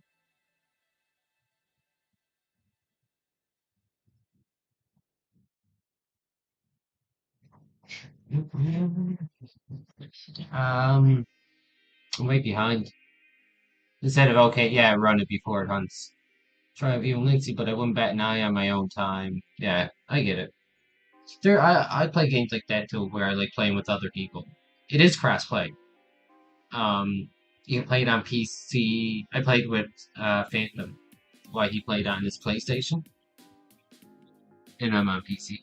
I'm way behind. Instead of okay, yeah, run it before it hunts. Try even Linksy, but I wouldn't bat an eye on my own time. Yeah, I get it. I play games like that too, where I like playing with other people. It is cross play. You can play it on PC. I played with Phantom while he played on his PlayStation, and I'm on PC.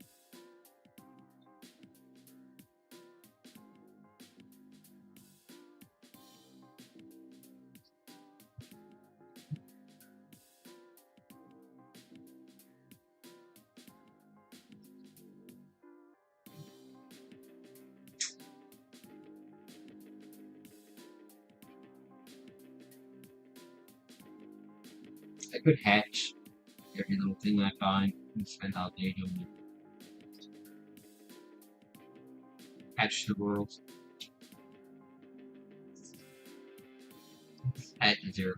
I could hatch every little thing I find and spend all day doing it. Hatch the world. Hatch the zero.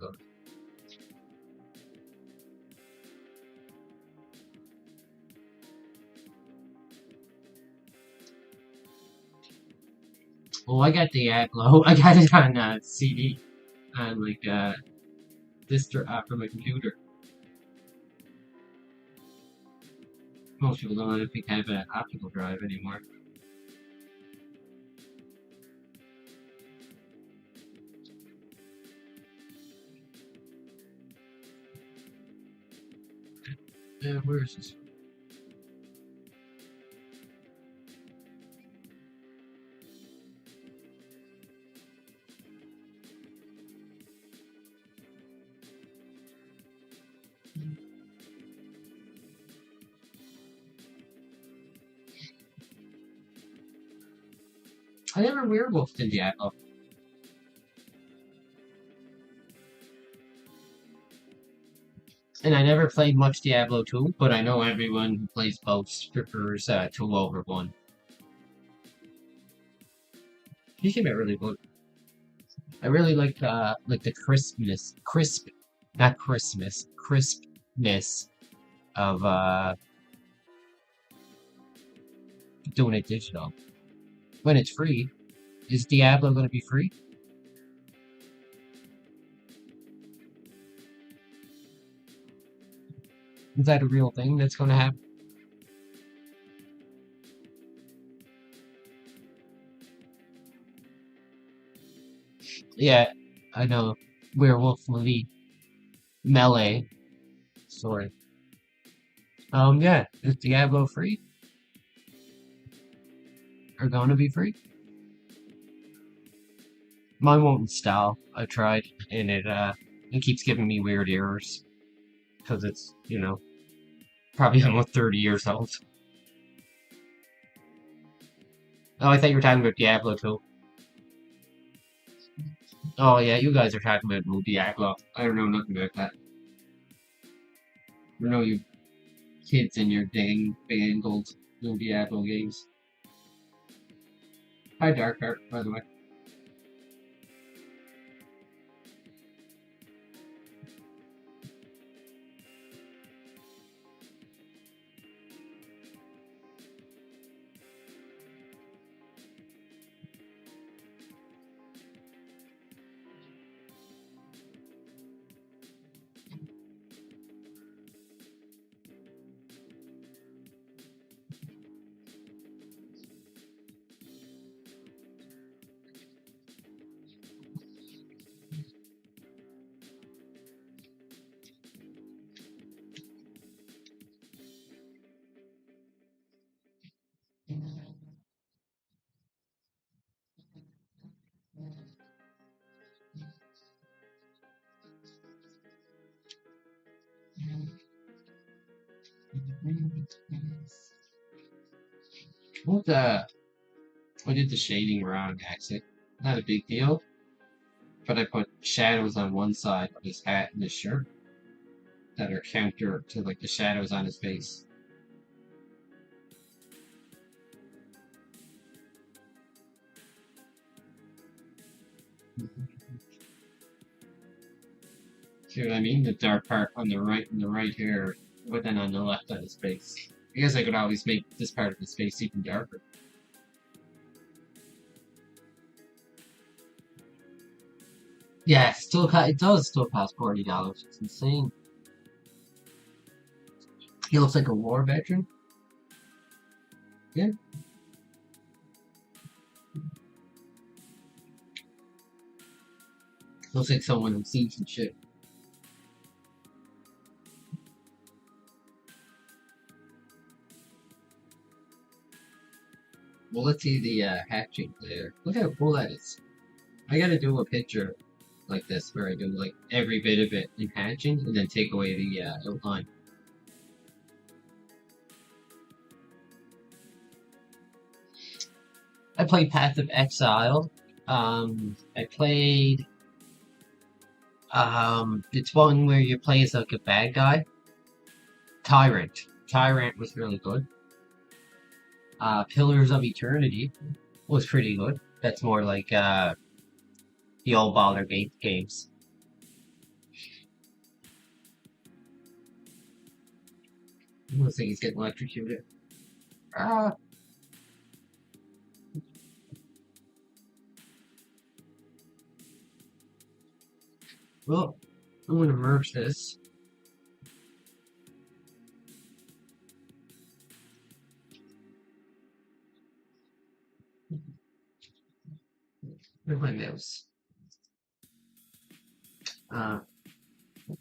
Well, I got Diablo. I got it on CD on like from my computer. Most people don't, I think, have an optical drive anymore. Where is this? I never werewolfed in Diablo. And I never played much Diablo 2, but I know everyone who plays both prefers 2 over 1. You should get really good. I really like the crispness of doing it digital. When it's free, is Diablo going to be free? Is that a real thing that's going to happen? Yeah, I know. Werewolf movie Melee. Sorry. Yeah, is Diablo free? Or going to be free? Mine won't install. I tried, and it keeps giving me weird errors because it's probably almost 30 years old. Oh, I thought you were talking about Diablo too. Oh yeah, you guys are talking about Diablo. I don't know nothing about that. I know you kids and your dang bangled Diablo games. Hi Darkheart, by the way. What I did the shading wrong actually. Not a big deal, but I put shadows on one side of his hat and his shirt that are counter to like the shadows on his face. See what I mean? The dark part on the right here, but then on the left on his face. I guess I could always make this part of his face even darker. Yeah, it does still cost $40. It's insane. He looks like a war veteran. Yeah. Looks like someone who's seen some shit. Well, let's see the hatching there. Look how cool that is. I gotta do a picture like this where I do like every bit of it in hatching and then take away the outline. I played Path of Exile. I played it's one where you play as like a bad guy. Tyrant. Tyrant was really good. Pillars of Eternity was pretty good. That's more like the old Baldur's Gate games. Looks like he's getting electrocuted. Ah. Well, I'm gonna merge this. Where's my mouse?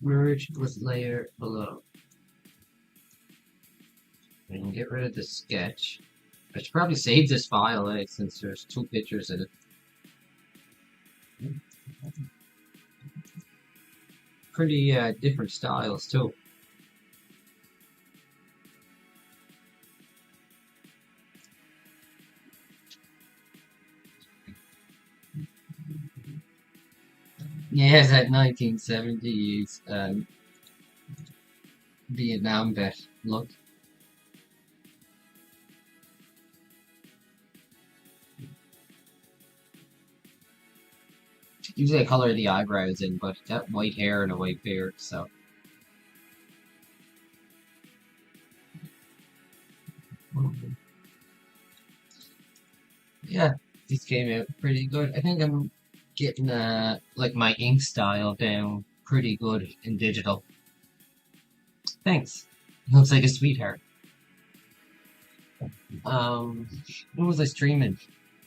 Merge with layer below. And get rid of the sketch. I should probably save this file, since there's two pictures in it. Pretty different styles too. Yeah, it has that 1970s Vietnam vet look. Usually I color the eyebrows in, but got white hair and a white beard, so. Yeah, these came out pretty good. I think I'm getting like my ink style down pretty good in digital. Thanks. Looks like a sweetheart. What was I streaming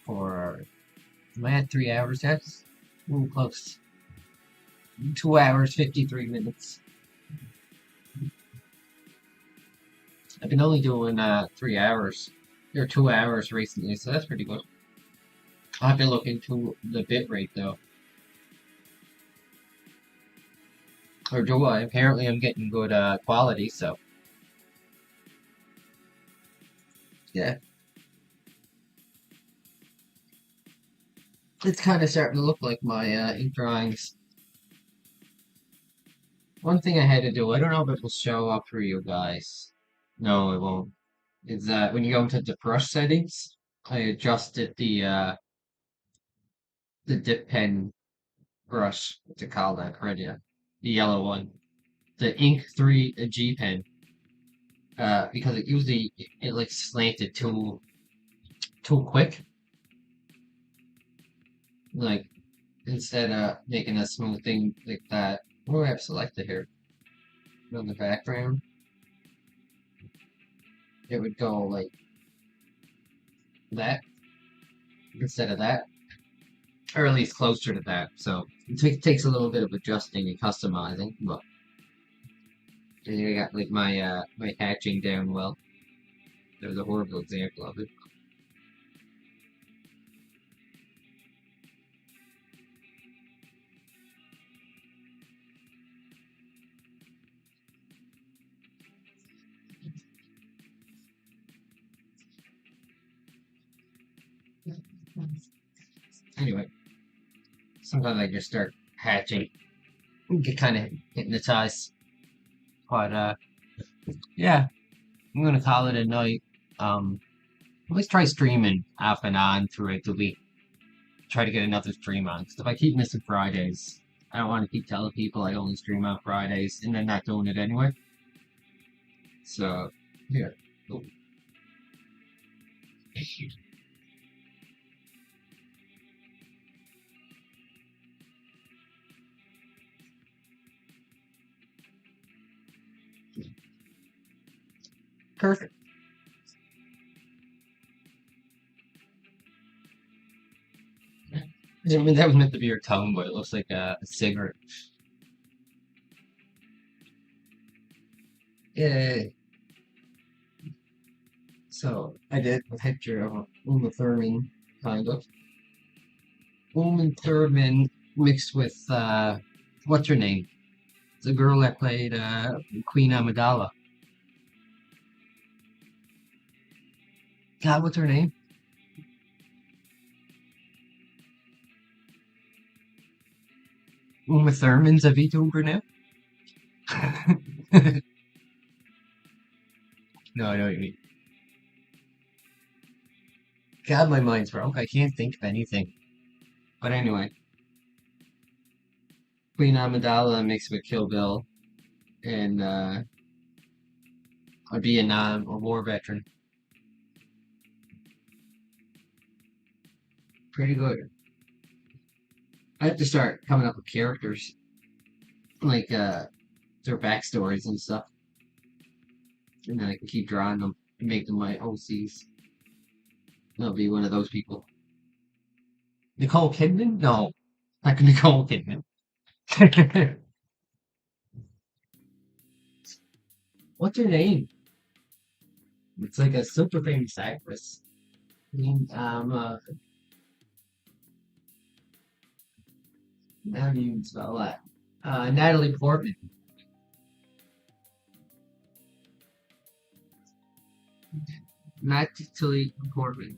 for? Am I at 3 hours yet? Ooh, close. 2 hours, 53 minutes. I've been only doing 3 hours, or 2 hours recently, so that's pretty good. I'll have to look into the bitrate though. Or do I? Apparently I'm getting good quality, so. Yeah. It's kind of starting to look like my ink drawings. One thing I had to do, I don't know if it will show up for you guys. No, it won't. Is that when you go into the brush settings, I adjusted the dip pen brush, what to call that, right? Yeah, the yellow one, the Ink 3 G pen, because it usually it like slanted too quick. Like instead of making a smooth thing like that, what do I have selected here? On the background, it would go like that instead of that, or at least closer to that. So it takes a little bit of adjusting and customizing, but I got like my hatching down well. There's a horrible example of it. Anyway, sometimes I just start hatching, get kind of hypnotized. But yeah, I'm gonna call it a night. Always try streaming off and on throughout the week. Try to get another stream on. 'Cause if I keep missing Fridays, I don't want to keep telling people I only stream on Fridays and then not doing it anyway. So, yeah. Oh, perfect. I mean, that was meant to be your tongue, but it looks like a cigarette. Yeah. So, I did a picture of Uma Thurman, kind of. Uma Thurman mixed with, what's her name? The girl that played Queen Amidala. God, what's her name? Uma Thurman's a VTuber now? No, I know what you mean. God, my mind's broke. I can't think of anything. But anyway, Queen Amidala mixed with Kill Bill and a Vietnam or war veteran. Pretty good. I have to start coming up with characters, like their backstories and stuff, and then I can keep drawing them and make them my OCs. I'll be one of those people. Nicole Kidman? No, not Nicole Kidman. What's her name? It's like a super famous actress. How do you spell that? Natalie Portman. Natalie Portman.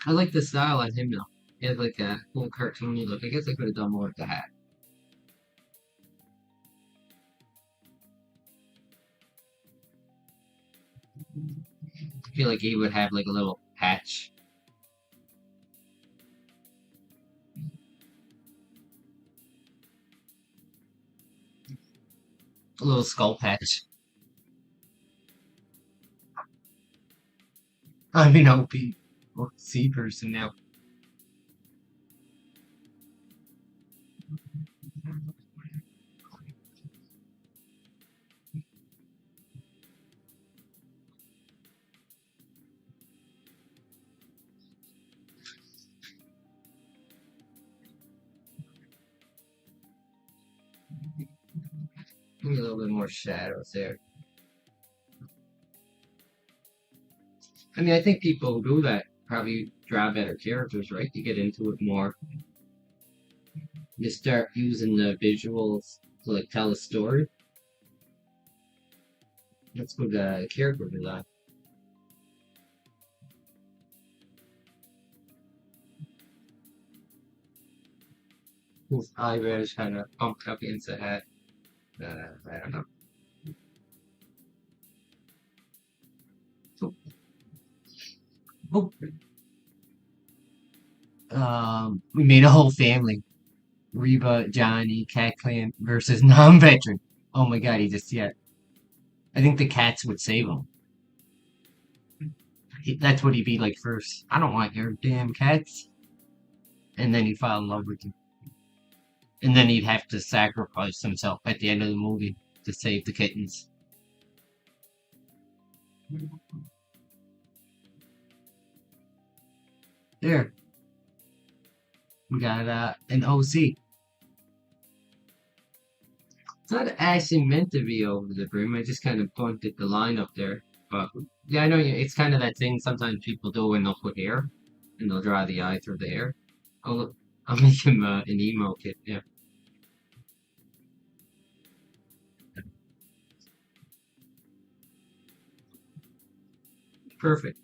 I like the style on him though. He has like a cool cartoony look. I guess I could have done more with the hat. I feel like he would have like a little patch. A little skull patch. I mean, I'll be a C person now. Maybe a little bit more shadows there. I mean, I think people who do that probably draw better characters, right? You get into it more. You start using the visuals to like tell a story. That's good character design. His eyebrows kind of pumped up against the head. I don't know. So, oh, we made a whole family. Reba, Johnny, Cat Clan versus non-veteran. Oh my god, he just yeah. I think the cats would save him. That's what he'd be like first. I don't want your damn cats. And then he'd fall in love with you. And then he'd have to sacrifice himself at the end of the movie to save the kittens. There, we got an OC. It's not actually meant to be over the brim. I just kind of pointed the line up there. But yeah, I know it's kind of that thing sometimes people do when they'll put hair and they'll draw the eye through the hair. Oh, look, I'll make him an emo kid. Yeah, perfect.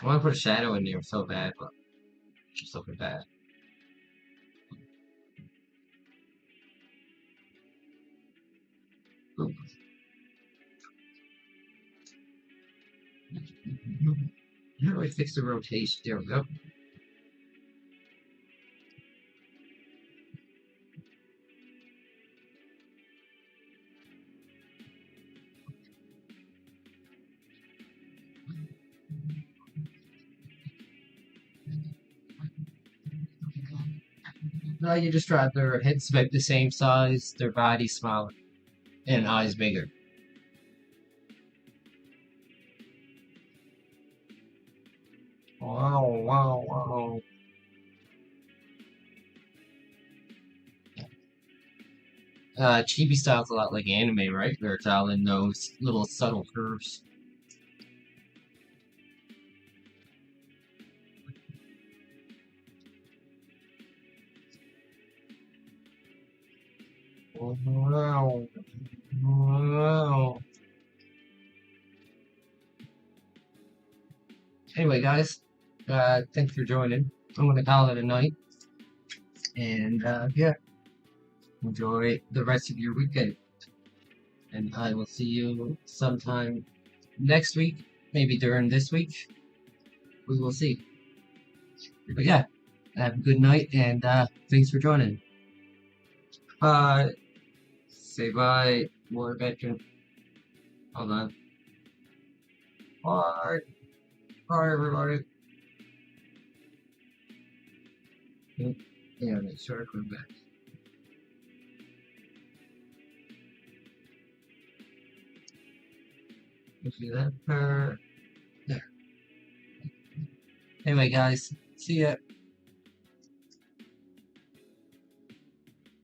I want to put a shadow in there so bad, but it's just looking bad. How do I fix the rotation? There we go. No, you just draw their heads about the same size, their body smaller, and eyes bigger. Wow, wow, wow. Chibi style's a lot like anime, right? Where it's all in those little subtle curves. Wow. Wow. Anyway, guys, thanks for joining. I'm gonna call it a night, and yeah, enjoy the rest of your weekend. And I will see you sometime next week, maybe during this week. We will see. But yeah, have a good night, and thanks for joining. Bye. Say bye, more veteran. Hold on. Bye. Bye, everybody. Yeah, make sure I come back. You see that? There. Anyway, guys, see ya.